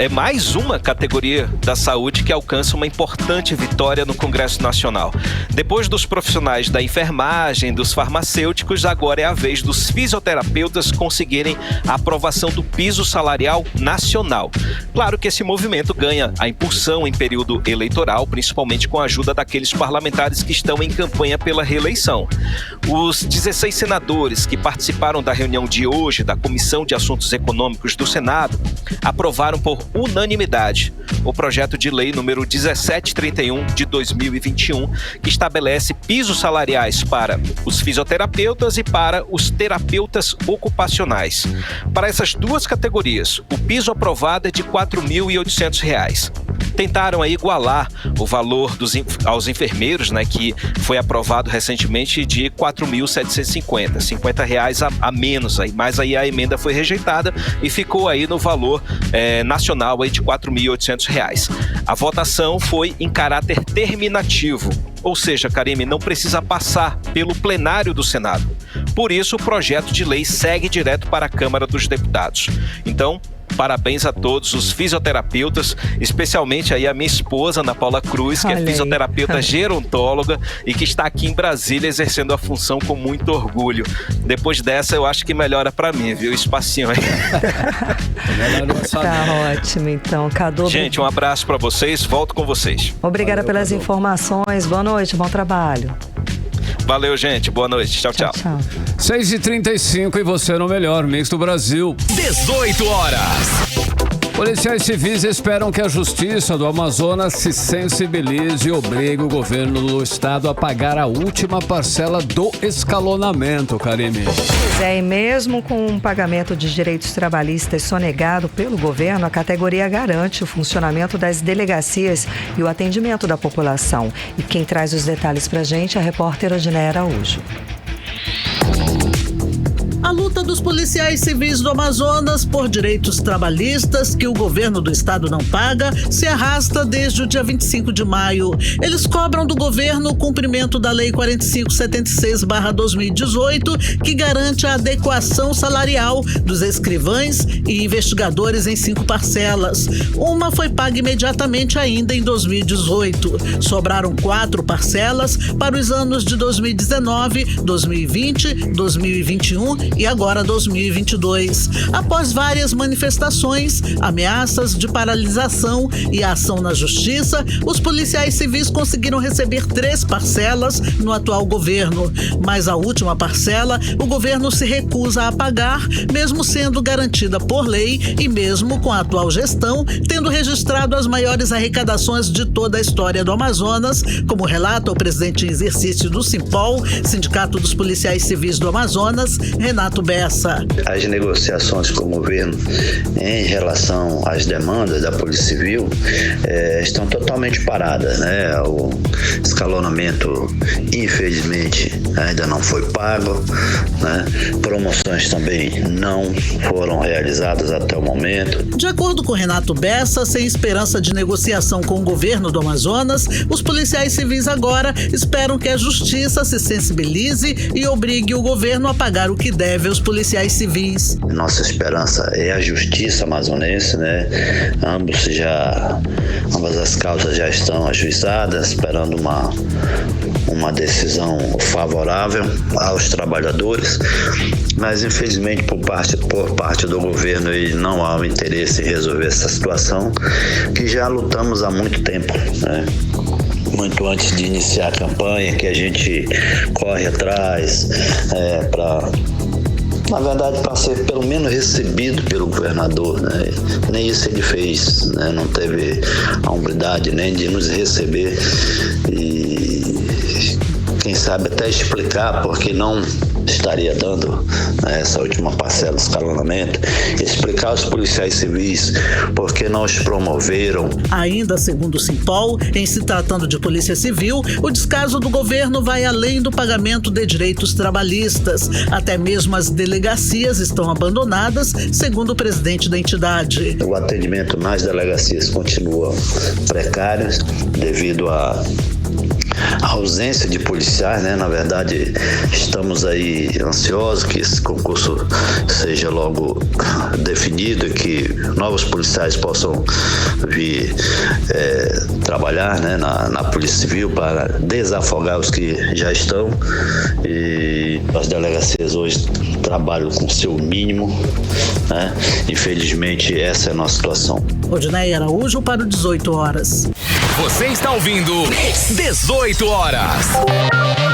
mais uma categoria da saúde que alcança uma importante vitória no Congresso Nacional. Depois dos profissionais da enfermagem, dos farmacêuticos, agora é a vez dos fisioterapeutas conseguirem a aprovação do piso salarial nacional. Claro que esse movimento ganha a impulsão em período eleitoral, principalmente com a ajuda daqueles parlamentares que estão em campanha pela reeleição. Os 16 senadores que participaram da reunião de hoje da Comissão de Assuntos Econômicos do Senado aprovaram por unanimidade o projeto de lei número 1731 de 2021, que estabelece pisos salariais para os fisioterapeutas e para os terapeutas ocupacionais. Para essas 2 categorias, o piso aprovado é de R$ 4.800. tentaram aí igualar o valor aos enfermeiros, né, que foi aprovado recentemente de R$ 4.750, R$50 a menos aí, mas aí a emenda foi rejeitada e ficou aí no valor nacional aí de R$ 4.800. A votação foi em caráter terminativo, ou seja, Karime, não precisa passar pelo plenário do Senado. Por isso, o projeto de lei segue direto para a Câmara dos Deputados. Então, parabéns a todos os fisioterapeutas, especialmente aí a minha esposa, Ana Paula Cruz, que é fisioterapeuta gerontóloga e que está aqui em Brasília exercendo a função com muito orgulho. Depois dessa, eu acho que melhora para mim, viu? Espacinho aí. Tá ótimo, então. Cadu, gente, um abraço para vocês, volto com vocês. Obrigada pelas informações, boa noite, bom trabalho. Valeu, gente. Boa noite. Tchau, tchau. 6h35 e você no melhor Mix do Brasil. 18 horas. Policiais civis esperam que a Justiça do Amazonas se sensibilize e obrigue o governo do estado a pagar a última parcela do escalonamento, Karime. Pois é, e mesmo com um pagamento de direitos trabalhistas sonegado pelo governo, a categoria garante o funcionamento das delegacias e o atendimento da população. E quem traz os detalhes pra gente é a repórter Odineia Araújo. A luta dos policiais civis do Amazonas por direitos trabalhistas que o governo do estado não paga se arrasta desde o dia 25 de maio. Eles cobram do governo o cumprimento da Lei 4576/2018, que garante a adequação salarial dos escrivães e investigadores em 5 parcelas. Uma foi paga imediatamente ainda em 2018. Sobraram 4 parcelas para os anos de 2019, 2020, 2021 e agora 2022. Após várias manifestações, ameaças de paralisação e ação na justiça, os policiais civis conseguiram receber 3 parcelas no atual governo. Mas a última parcela, o governo se recusa a pagar, mesmo sendo garantida por lei e mesmo com a atual gestão, tendo registrado as maiores arrecadações de toda a história do Amazonas, como relata o presidente em exercício do Simpol, Sindicato dos Policiais Civis do Amazonas, Renato Bessa. As negociações com o governo em relação às demandas da Polícia Civil estão totalmente paradas, né? O escalonamento, infelizmente, ainda não foi pago, né? Promoções também não foram realizadas até o momento. De acordo com Renato Bessa, sem esperança de negociação com o governo do Amazonas, os policiais civis agora esperam que a justiça se sensibilize e obrigue o governo a pagar o que deve aos policiais civis. Nossa esperança é a justiça amazonense, né? Ambas as causas já estão ajuizadas, esperando uma decisão favorável aos trabalhadores, mas infelizmente por parte do governo não há o interesse em resolver essa situação, que já lutamos há muito tempo, né? Muito antes de iniciar a campanha, que a gente corre atrás na verdade, para ser pelo menos recebido pelo governador, né? Nem isso ele fez, né? Não teve a humildade nem de nos receber e quem sabe até explicar porque não estaria dando, né, essa última parcela do escalonamento, explicar aos policiais civis porque não os promoveram. Ainda segundo o Simpol, em se tratando de polícia civil, o descaso do governo vai além do pagamento de direitos trabalhistas. Até mesmo as delegacias estão abandonadas, segundo o presidente da entidade. O atendimento nas delegacias continua precário devido à ausência de policiais, né? Na verdade, estamos aí ansiosos que esse concurso seja logo definido e que novos policiais possam vir trabalhar, né, na Polícia Civil para desafogar os que já estão. E as delegacias hoje trabalham com o seu mínimo, né? Infelizmente, essa é a nossa situação. Odineia Araújo para o 18 horas. Você está ouvindo 18 horas.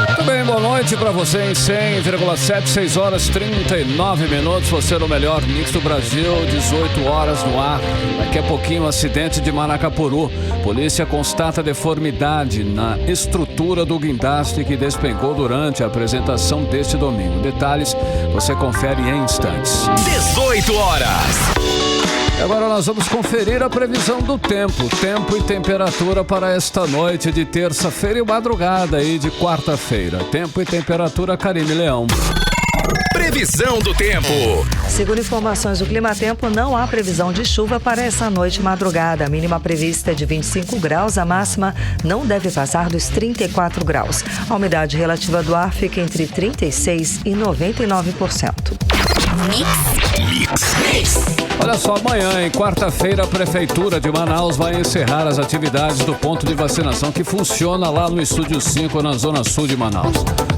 Muito bem, boa noite para você em 100,7, 6 horas 39 minutos. Você no melhor Mix do Brasil, 18 horas no ar. Daqui a pouquinho, acidente de Manacapuru. Polícia constata deformidade na estrutura do guindaste que despencou durante a apresentação deste domingo. Detalhes você confere em instantes. 18 horas. Agora nós vamos conferir a previsão do tempo. Tempo e temperatura para esta noite de terça-feira e madrugada aí de quarta-feira. Tempo e temperatura, Karine Leão. Previsão do tempo. Segundo informações do Climatempo, não há previsão de chuva para essa noite e madrugada. A mínima prevista é de 25 graus, a máxima não deve passar dos 34 graus. A umidade relativa do ar fica entre 36% e 99%. Olha só, amanhã, em quarta-feira, a Prefeitura de Manaus vai encerrar as atividades do ponto de vacinação que funciona lá no Estúdio 5, na Zona Sul de Manaus.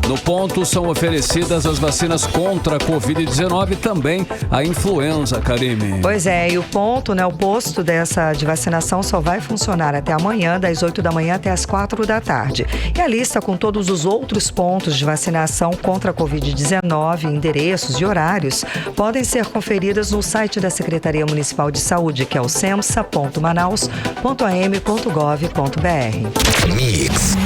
No ponto são oferecidas as vacinas contra a Covid-19 e também a influenza, Karine. Pois é, e o ponto, o posto de vacinação só vai funcionar até amanhã, das 8 da manhã até as 4 da tarde. E a lista com todos os outros pontos de vacinação contra a Covid-19, endereços e horários, podem ser conferidas no site da Secretaria Municipal de Saúde, que é o semsa.manaus.am.gov.br. Mix.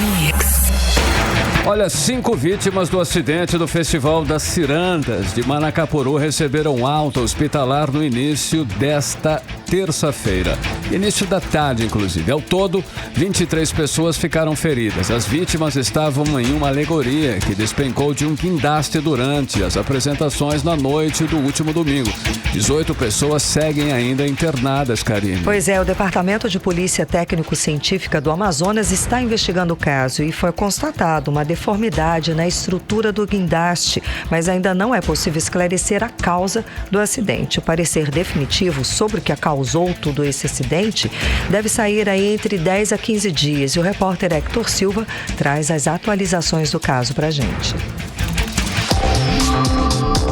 Olha, 5 vítimas do acidente do Festival das Cirandas de Manacapuru receberam alta hospitalar no início desta terça-feira. Início da tarde, inclusive. Ao todo, 23 pessoas ficaram feridas. As vítimas estavam em uma alegoria que despencou de um guindaste durante as apresentações na noite do último domingo. 18 pessoas seguem ainda internadas, Karine. Pois é, o Departamento de Polícia Técnico-Científica do Amazonas está investigando o caso e foi constatado uma deformidade na estrutura do guindaste, mas ainda não é possível esclarecer a causa do acidente. O parecer definitivo sobre o que causou todo esse acidente deve sair aí entre 10 a 15 dias. E o repórter Hector Silva traz as atualizações do caso pra gente.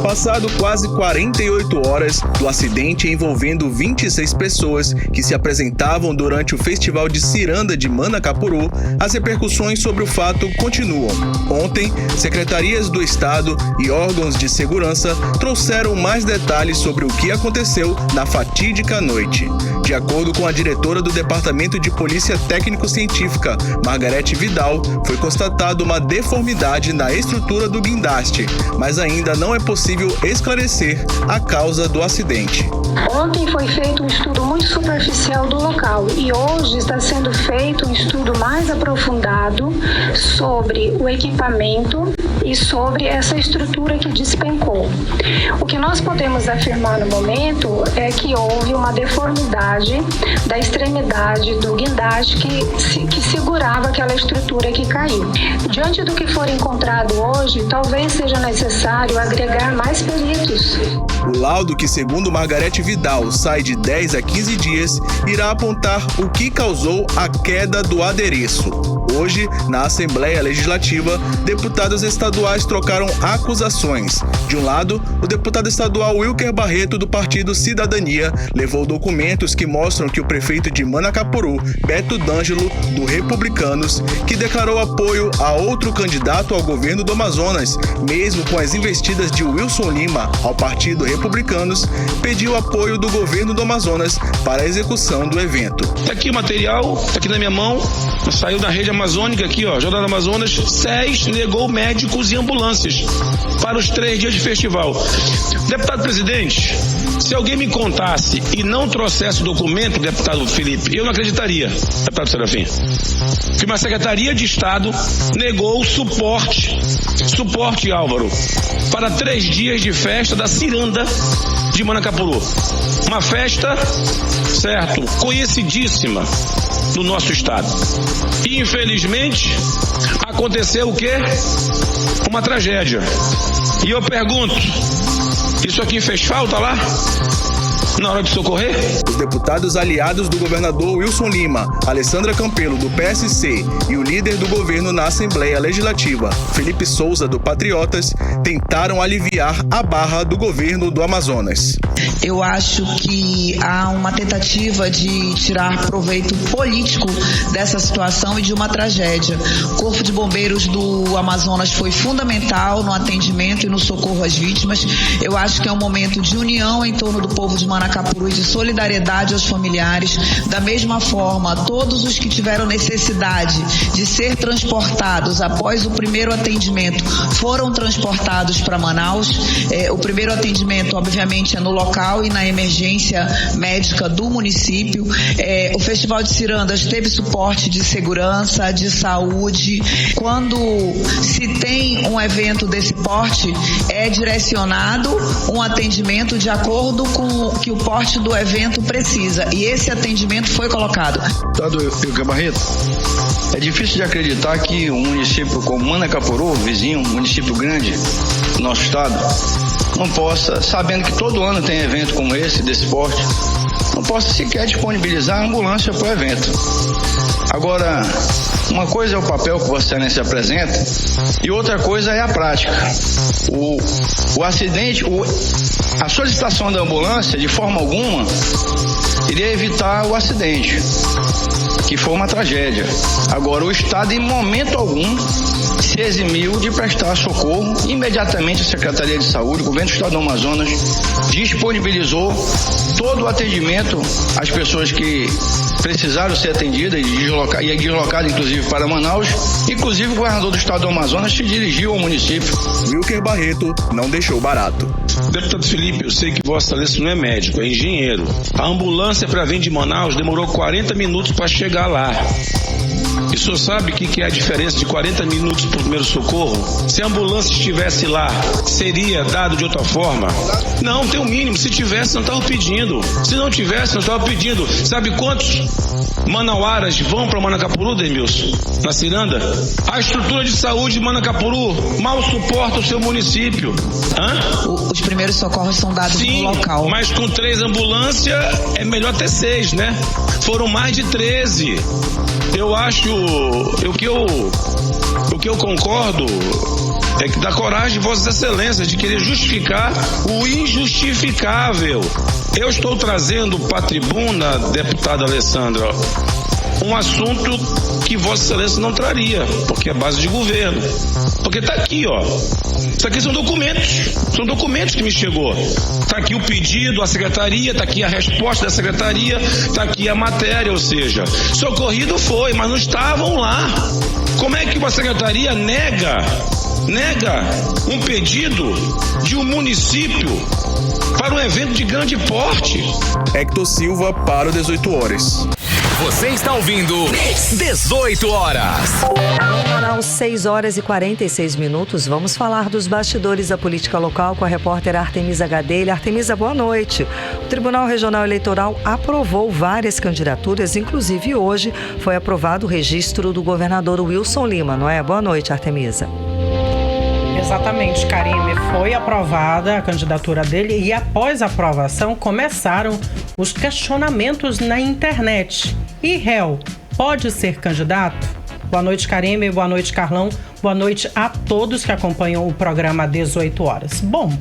Passado quase 48 horas do acidente envolvendo 26 pessoas que se apresentavam durante o Festival de Ciranda de Manacapuru, as repercussões sobre o fato continuam. Ontem, secretarias do Estado e órgãos de segurança trouxeram mais detalhes sobre o que aconteceu na fatídica noite. De acordo com a diretora do Departamento de Polícia Técnico-Científica, Margarete Vidal, foi constatada uma deformidade na estrutura do guindaste, mas ainda não é possível esclarecer a causa do acidente. Ontem foi feito um estudo muito superficial do local e hoje está sendo feito um estudo mais aprofundado sobre o equipamento e sobre essa estrutura que despencou. O que nós podemos afirmar no momento é que houve uma deformidade da extremidade do guindaste que segurava aquela estrutura que caiu. Diante do que for encontrado hoje, talvez seja necessário agregar mais peritos. O laudo, que segundo Margarete Vidal sai de 10 a 15 dias, irá apontar o que causou a queda do adereço. Hoje, na Assembleia Legislativa, deputados estaduais trocaram acusações. De um lado, o deputado estadual Wilker Barreto, do Partido Cidadania, levou documentos que mostram que o prefeito de Manacapuru, Beto D'Angelo, do Republicanos, que declarou apoio a outro candidato ao governo do Amazonas, mesmo com as investidas de Wilson Lima ao Partido Republicanos, pediu apoio do governo do Amazonas para a execução do evento. Tá aqui o material, tá aqui na minha mão, saiu da rede amazônica aqui, Jornal do Amazonas. SES negou médicos e ambulâncias para os 3 dias de festival. Deputado presidente, se alguém me contasse e não trouxesse o documento, deputado Felipe, eu não acreditaria, deputado Serafim, que uma Secretaria de Estado negou suporte, Álvaro, para 3 dias de festa da Ciranda de Manacapuru. Uma festa, certo, conhecidíssima no nosso estado. E, infelizmente, aconteceu o quê? Uma tragédia. E eu pergunto, isso aqui fez falta lá? Na hora de socorrer? Os deputados aliados do governador Wilson Lima, Alessandra Campelo, do PSC, e o líder do governo na Assembleia Legislativa, Felipe Souza, do Patriotas, tentaram aliviar a barra do governo do Amazonas. Eu acho que há uma tentativa de tirar proveito político dessa situação e de uma tragédia. O Corpo de Bombeiros do Amazonas foi fundamental no atendimento e no socorro às vítimas. Eu acho que é um momento de união em torno do povo de Manacapuru, Manacapuru e de solidariedade aos familiares. Da mesma forma, todos os que tiveram necessidade de ser transportados após o primeiro atendimento foram transportados para Manaus. O primeiro atendimento, obviamente, é no local e na emergência médica do município. O Festival de Cirandas teve suporte de segurança, de saúde. Quando se tem um evento desse porte, é direcionado um atendimento de acordo com o que o porte do evento precisa. E esse atendimento foi colocado. Wilker Barreto, é difícil de acreditar que um município como Manacapuru, vizinho, um município grande do nosso estado, não possa, sabendo que todo ano tem evento como esse, desse porte, não possa sequer disponibilizar ambulância para o evento. Agora, uma coisa é o papel que Vossa Excelência apresenta e outra coisa é a prática. O acidente, a solicitação da ambulância, de forma alguma, iria evitar o acidente, que foi uma tragédia. Agora, o Estado, em momento algum, se eximiu de prestar socorro. Imediatamente a Secretaria de Saúde, o Governo do Estado do Amazonas, disponibilizou todo o atendimento às pessoas que precisaram ser atendidas e deslocadas, inclusive, para Manaus. Inclusive, o governador do Estado do Amazonas se dirigiu ao município. Wilker Barreto não deixou barato. Deputado Felipe, eu sei que Vossa Excelência não é médico, é engenheiro. A ambulância para vir de Manaus demorou 40 minutos para chegar lá. E o senhor sabe o que é a diferença de 40 minutos para o primeiro socorro? Se a ambulância estivesse lá, seria dado de outra forma? Não, tem o mínimo. Se tivesse, não estava pedindo. Se não tivesse, não estava pedindo. Sabe quantos manauaras vão para Manacapuru, Demilson? Na Ciranda? A estrutura de saúde de Manacapuru mal suporta o seu município. Os primeiros socorros são dados no local. Mas com 3 ambulâncias é melhor ter 6, né? Foram mais de 13. Eu acho, o que eu concordo é que dá coragem de Vossas Excelências de querer justificar o injustificável. Eu estou trazendo para a tribuna, deputada Alessandra, um assunto que Vossa Excelência não traria, porque é base de governo. Porque está aqui, ó. Isso aqui são documentos que me chegou. Está aqui o pedido, a secretaria, está aqui a resposta da secretaria, está aqui a matéria, ou seja, socorrido foi, mas não estavam lá. Como é que uma secretaria nega um pedido de um município para um evento de grande porte? Hector Silva para o 18 horas. Você está ouvindo 18 horas. Às 6 horas e 46 minutos, vamos falar dos bastidores da política local com a repórter Artemisa Gadelha. Artemisa, boa noite. O Tribunal Regional Eleitoral aprovou várias candidaturas, inclusive hoje foi aprovado o registro do governador Wilson Lima, não é? Boa noite, Artemisa. Exatamente, Karime. Foi aprovada a candidatura dele e após a aprovação começaram os questionamentos na internet. E réu pode ser candidato? Boa noite, Karime. Boa noite, Carlão. Boa noite a todos que acompanham o programa 18 horas. Bom,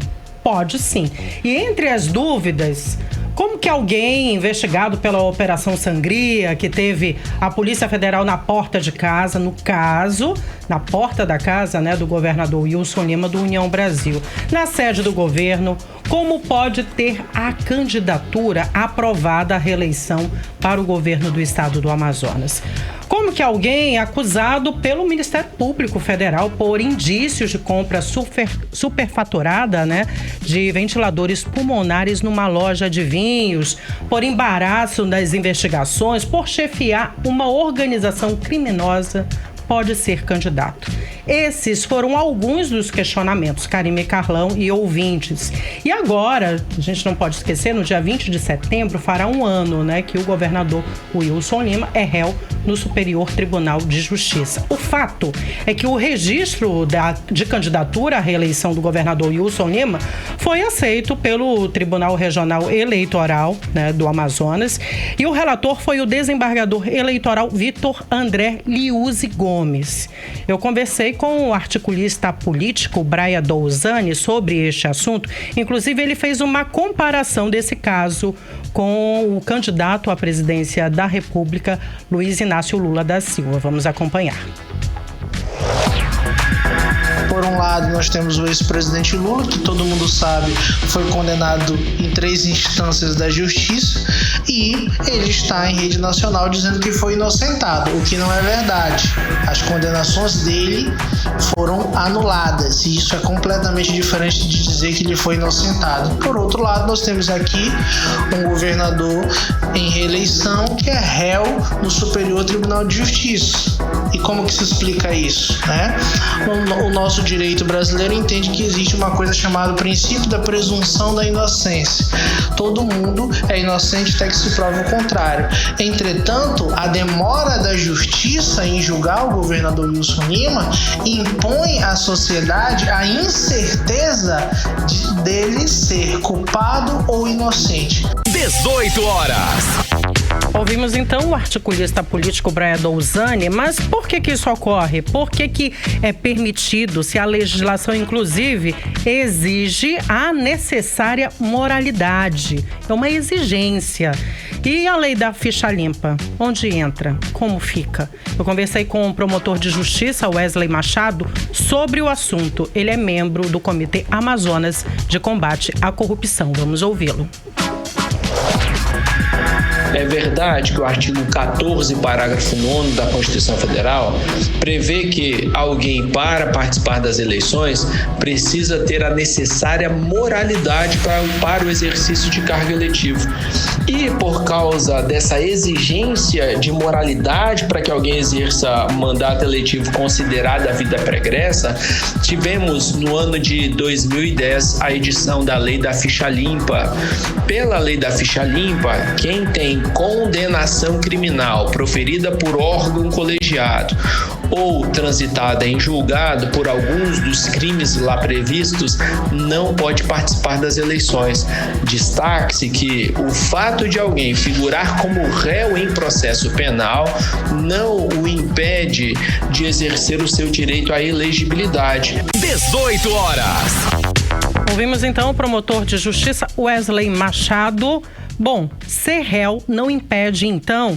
pode sim. E entre as dúvidas, como que alguém investigado pela Operação Sangria, que teve a Polícia Federal na porta de casa, no caso, na porta da casa, né, do governador Wilson Lima, do União Brasil, na sede do governo, como pode ter a candidatura aprovada à reeleição para o governo do estado do Amazonas? Como que alguém acusado pelo Ministério Público Federal por indícios de compra superfaturada, né, de ventiladores pulmonares numa loja de vinhos, por embaraço das investigações, por chefiar uma organização criminosa, pode ser candidato? Esses foram alguns dos questionamentos, Karime, Carlão e ouvintes. E agora, a gente não pode esquecer, no dia 20 de setembro fará um ano, né, que o governador Wilson Lima é réu no Superior Tribunal de Justiça. O fato é que o registro de candidatura à reeleição do governador Wilson Lima foi aceito pelo Tribunal Regional Eleitoral, né, do Amazonas, e o relator foi o desembargador eleitoral Vitor André Liuzzi Gomes. Eu conversei com o articulista político Braia Douzani sobre este assunto. Inclusive, ele fez uma comparação desse caso com o candidato à presidência da República, Luiz Inácio Lula da Silva. Vamos acompanhar. Por um lado, lado, nós temos o ex-presidente Lula, que todo mundo sabe foi condenado em 3 instâncias da justiça, e ele está em rede nacional dizendo que foi inocentado, o que não é verdade. As condenações dele foram anuladas, e isso é completamente diferente de dizer que ele foi inocentado. Por outro lado, nós temos aqui um governador em reeleição que é réu no Superior Tribunal de Justiça. E como que se explica isso, né? O nosso direito brasileiro entende que existe uma coisa chamada princípio da presunção da inocência. Todo mundo é inocente até que se prove o contrário. Entretanto, a demora da justiça em julgar o governador Wilson Lima impõe à sociedade a incerteza dele ser culpado ou inocente. 18 horas. Ouvimos então o articulista político Brian Douzani, mas por que isso ocorre? Por que é permitido, se a legislação inclusive exige a necessária moralidade? É uma exigência. E a lei da ficha limpa? Onde entra? Como fica? Eu conversei com o promotor de justiça, Wesley Machado, sobre o assunto. Ele é membro do Comitê Amazonas de Combate à Corrupção. Vamos ouvi-lo. É verdade que o artigo 14, parágrafo 9º da Constituição Federal prevê que alguém, para participar das eleições, precisa ter a necessária moralidade para o exercício de cargo eletivo. E por causa dessa exigência de moralidade para que alguém exerça mandato eletivo considerado a vida pregressa, tivemos no ano de 2010 a edição da Lei da Ficha Limpa. Pela Lei da Ficha Limpa, quem tem condenação criminal proferida por órgão colegiado ou transitada em julgado por alguns dos crimes lá previstos, não pode participar das eleições. Destaque-se que o fato de alguém figurar como réu em processo penal não o impede de exercer o seu direito à elegibilidade. 18 horas. Ouvimos então o promotor de justiça Wesley Machado. Bom, ser réu não impede, então,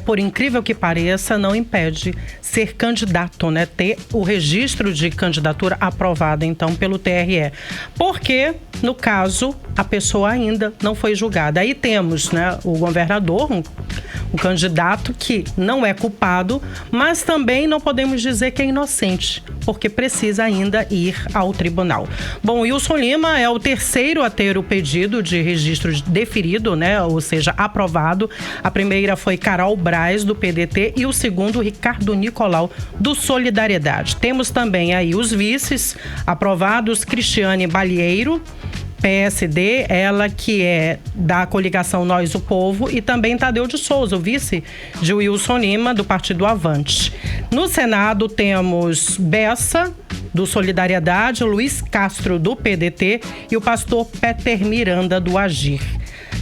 por incrível que pareça, não impede ser candidato, ter o registro de candidatura aprovado, então, pelo TRE. Porque, no caso, a pessoa ainda não foi julgada. Aí temos, o governador, um candidato que não é culpado, mas também não podemos dizer que é inocente, porque precisa ainda ir ao tribunal. Bom, Wilson Lima é o terceiro a ter o pedido de registro deferido, ou seja, aprovado. A primeira foi Carol Braz, do PDT, e o segundo, Ricardo Nicolau, do Solidariedade. Temos também aí os vices aprovados, Cristiane Balieiro, PSD, ela que é da coligação Nós o Povo, e também Tadeu de Souza, o vice de Wilson Lima, do Partido Avante. No Senado temos Bessa, do Solidariedade, Luiz Castro, do PDT, e o pastor Peter Miranda, do Agir.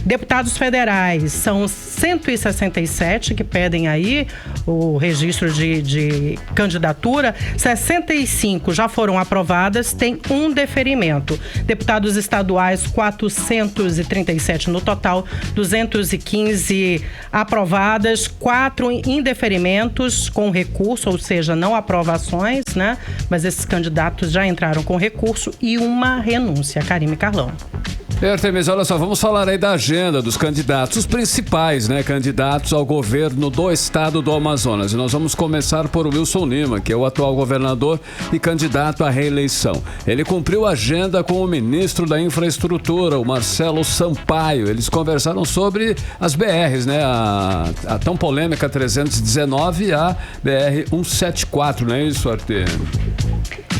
Deputados federais são 167 que pedem aí o registro de candidatura, 65 já foram aprovadas, tem um deferimento. Deputados estaduais, 437 no total, 215 aprovadas, 4 indeferimentos com recurso, ou seja, não aprovações, mas esses candidatos já entraram com recurso, e uma renúncia. Karime Carlão. Artemis, olha só, vamos falar aí da agenda dos candidatos, os principais, candidatos ao governo do estado do Amazonas. E nós vamos começar por Wilson Lima, que é o atual governador e candidato à reeleição. Ele cumpriu a agenda com o ministro da Infraestrutura, o Marcelo Sampaio. Eles conversaram sobre as BRs, a tão polêmica 319 e a BR-174, não é isso, Artemis?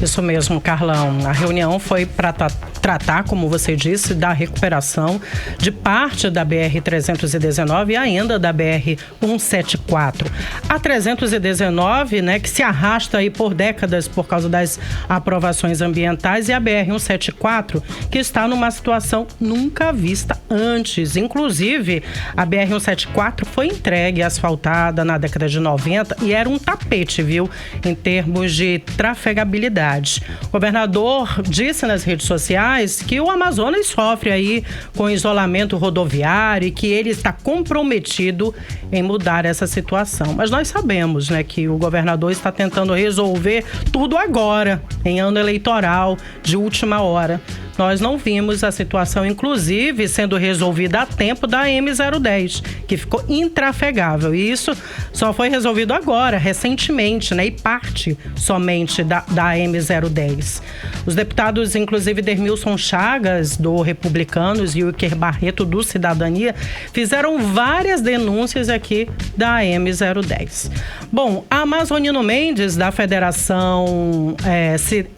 Isso mesmo, Carlão. A reunião foi para tratar, como você disse, da recuperação de parte da BR-319 e ainda da BR-174. A 319, que se arrasta aí por décadas por causa das aprovações ambientais, e a BR-174, que está numa situação nunca vista antes. Inclusive, a BR-174 foi entregue asfaltada na década de 90 e era um tapete, viu, em termos de trafegabilidade. cidade. O governador disse nas redes sociais que o Amazonas sofre aí com isolamento rodoviário e que ele está comprometido em mudar essa situação. Mas nós sabemos, né, que o governador está tentando resolver tudo agora, em ano eleitoral, de última hora. Nós não vimos a situação, inclusive, sendo resolvida a tempo da M010, que ficou intrafegável. E isso só foi resolvido agora, recentemente, né? E parte somente da M010. Os deputados, inclusive, Dermilson Chagas, do Republicanos, e o Iker Barreto, do Cidadania, fizeram várias denúncias aqui da M010. Bom, a Amazonino Mendes, da Federação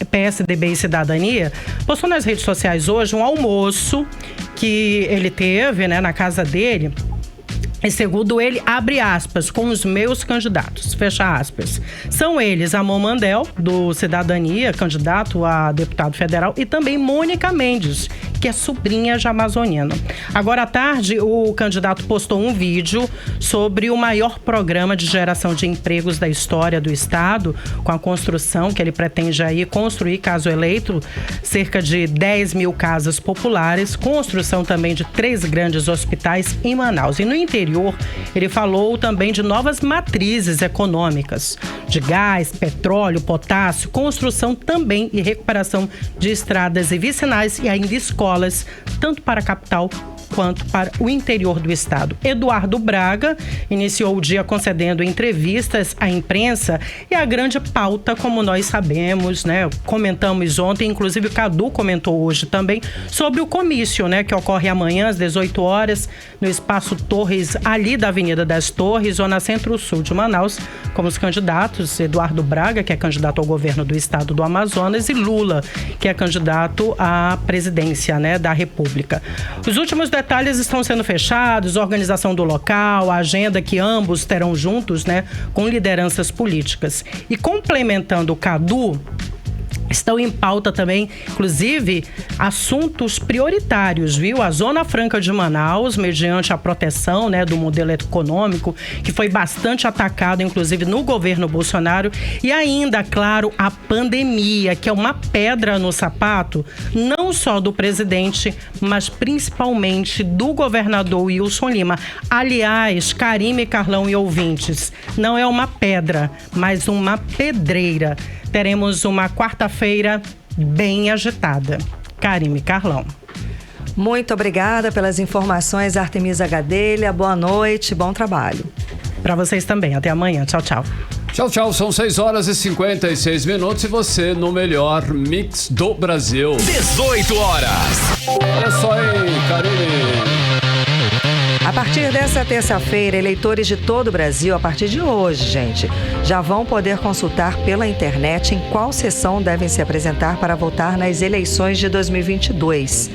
PSDB e Cidadania, postou nas redes sociais hoje um almoço que ele teve, né, na casa dele. E segundo ele, abre aspas, com os meus candidatos, fecha aspas. São eles Amon Mandel, do Cidadania, candidato a deputado federal, e também Mônica Mendes, que é sobrinha de amazonino. Agora à tarde, o candidato postou um vídeo sobre o maior programa de geração de empregos da história do estado, com a construção que ele pretende aí construir, caso eleito, cerca de 10 mil casas populares, construção também de 3 grandes hospitais em Manaus. E no interior, ele falou também de novas matrizes econômicas, de gás, petróleo, potássio, construção também e recuperação de estradas e vicinais e ainda escolas, tanto para a capital quanto para o interior do estado. Eduardo Braga iniciou o dia concedendo entrevistas à imprensa e a grande pauta, como nós sabemos, né, comentamos ontem, inclusive o Cadu comentou hoje também, sobre o comício, né, que ocorre amanhã às 18 horas no Espaço Torres, ali da Avenida das Torres, zona centro-sul de Manaus, como os candidatos Eduardo Braga, que é candidato ao governo do estado do Amazonas, e Lula, que é candidato à presidência, né, da República. Os últimos detalhes estão sendo fechados, a organização do local, a agenda que ambos terão juntos, né, com lideranças políticas. E complementando o Cadu, estão em pauta também, inclusive, assuntos prioritários, viu? A Zona Franca de Manaus, mediante a proteção, né, do modelo econômico, que foi bastante atacado, inclusive, no governo Bolsonaro. E ainda, claro, a pandemia, que é uma pedra no sapato, não só do presidente, mas principalmente do governador Wilson Lima. Aliás, Karime, Carlão e ouvintes, não é uma pedra, mas uma pedreira. Teremos uma quarta-feira bem agitada. Karime, Carlão. Muito obrigada pelas informações, Artemisa Gadelha. Boa noite, bom trabalho. Para vocês também. Até amanhã. Tchau, tchau. Tchau, tchau. São 6h56 e você no melhor mix do Brasil. 18 horas. Olha só aí, Karine. A partir dessa terça-feira, eleitores de todo o Brasil, a partir de hoje, gente, já vão poder consultar pela internet em qual sessão devem se apresentar para votar nas eleições de 2022.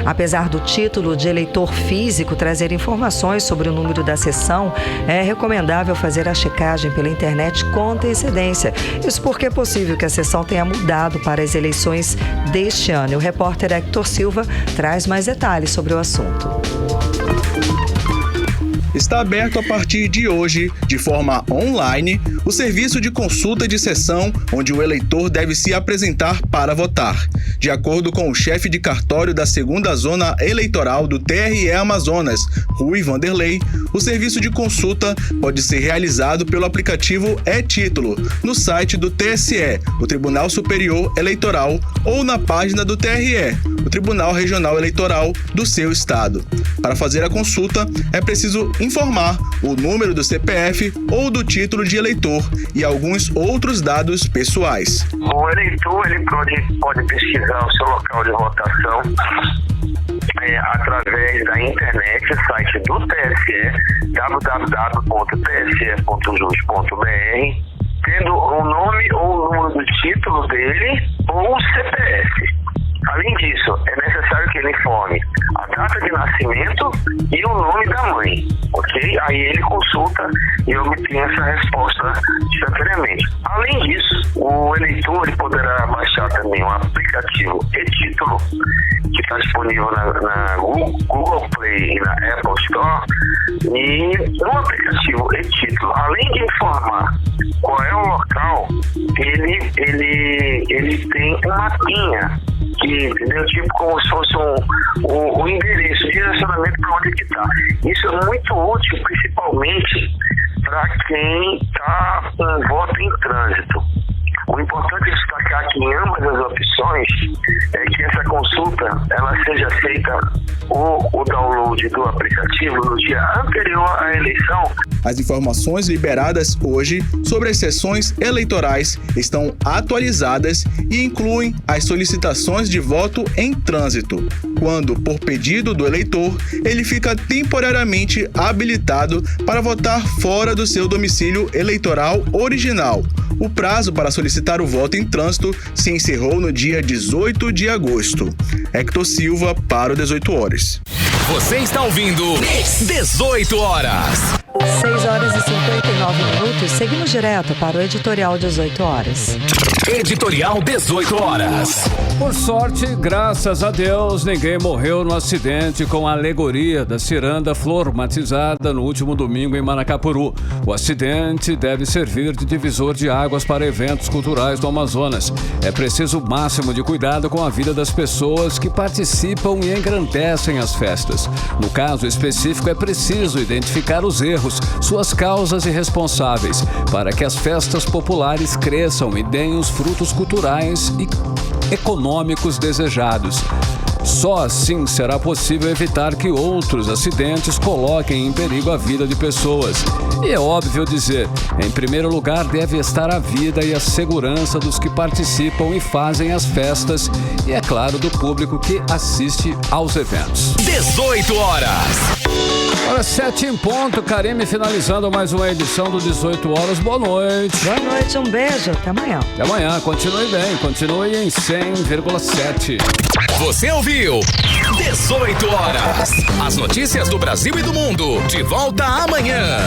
Apesar do título de eleitor físico trazer informações sobre o número da sessão, é recomendável fazer a checagem pela internet com antecedência. Isso porque é possível que a sessão tenha mudado para as eleições deste ano. E o repórter Hector Silva traz mais detalhes sobre o assunto. Está aberto a partir de hoje, de forma online, o serviço de consulta de sessão, onde o eleitor deve se apresentar para votar. De acordo com o chefe de cartório da 2ª Zona Eleitoral do TRE Amazonas, Rui Vanderlei, o serviço de consulta pode ser realizado pelo aplicativo e-Título, no site do TSE, o Tribunal Superior Eleitoral, ou na página do TRE, o Tribunal Regional Eleitoral do seu estado. Para fazer a consulta, é preciso informar o número do CPF ou do título de eleitor e alguns outros dados pessoais. O eleitor ele pode pesquisar o seu local de votação através da internet, o site do TSE, www.tse.jus.br, tendo o nome ou o número do título dele ou o CPF. Além disso, é necessário que ele informe a data de nascimento e o nome da mãe, ok? Aí ele consulta e obtém essa resposta instantaneamente. Além disso, o eleitor ele poderá baixar também um aplicativo e-Título, que está disponível na Google Play e na Apple Store. E no aplicativo e-Título, além de informar qual é o local, ele tem um mapinha, que, entendeu? Tipo como se fosse um endereço, direcionamento para onde que está. Isso é muito útil, principalmente para quem está com voto em trânsito. O importante é destacar que em ambas as opções é que essa consulta ela seja feita o download do aplicativo no dia anterior à eleição. As informações liberadas hoje sobre as sessões eleitorais estão atualizadas e incluem as solicitações de voto em trânsito, quando, por pedido do eleitor, ele fica temporariamente habilitado para votar fora do seu domicílio eleitoral original. O prazo para solicitar o voto em trânsito se encerrou no dia 18 de agosto. Hector Silva para o 18 Horas. Você está ouvindo 18 Horas. 6 horas e 59 minutos. Seguimos direto para o Editorial 18 Horas. Editorial 18 Horas. Por sorte, graças a Deus, ninguém morreu no acidente com a alegoria da ciranda flormatizada no último domingo em Manacapuru. O acidente deve servir de divisor de águas para eventos culturais do Amazonas. É preciso o máximo de cuidado com a vida das pessoas que participam e engrandecem as festas. No caso específico, é preciso identificar os erros, suas causas e responsáveis, para que as festas populares cresçam e deem os frutos culturais e econômicos desejados. Só assim será possível evitar que outros acidentes coloquem em perigo a vida de pessoas. E é óbvio dizer, em primeiro lugar deve estar a vida e a segurança dos que participam e fazem as festas e, é claro, do público que assiste aos eventos. 18 Horas. Hora 7 em ponto, Karime finalizando mais uma edição do 18 Horas. Boa noite. Boa noite, um beijo, até amanhã. Até amanhã, continue bem, continue em 100,7. Você ouviu 18 Horas. As notícias do Brasil e do mundo. De volta amanhã.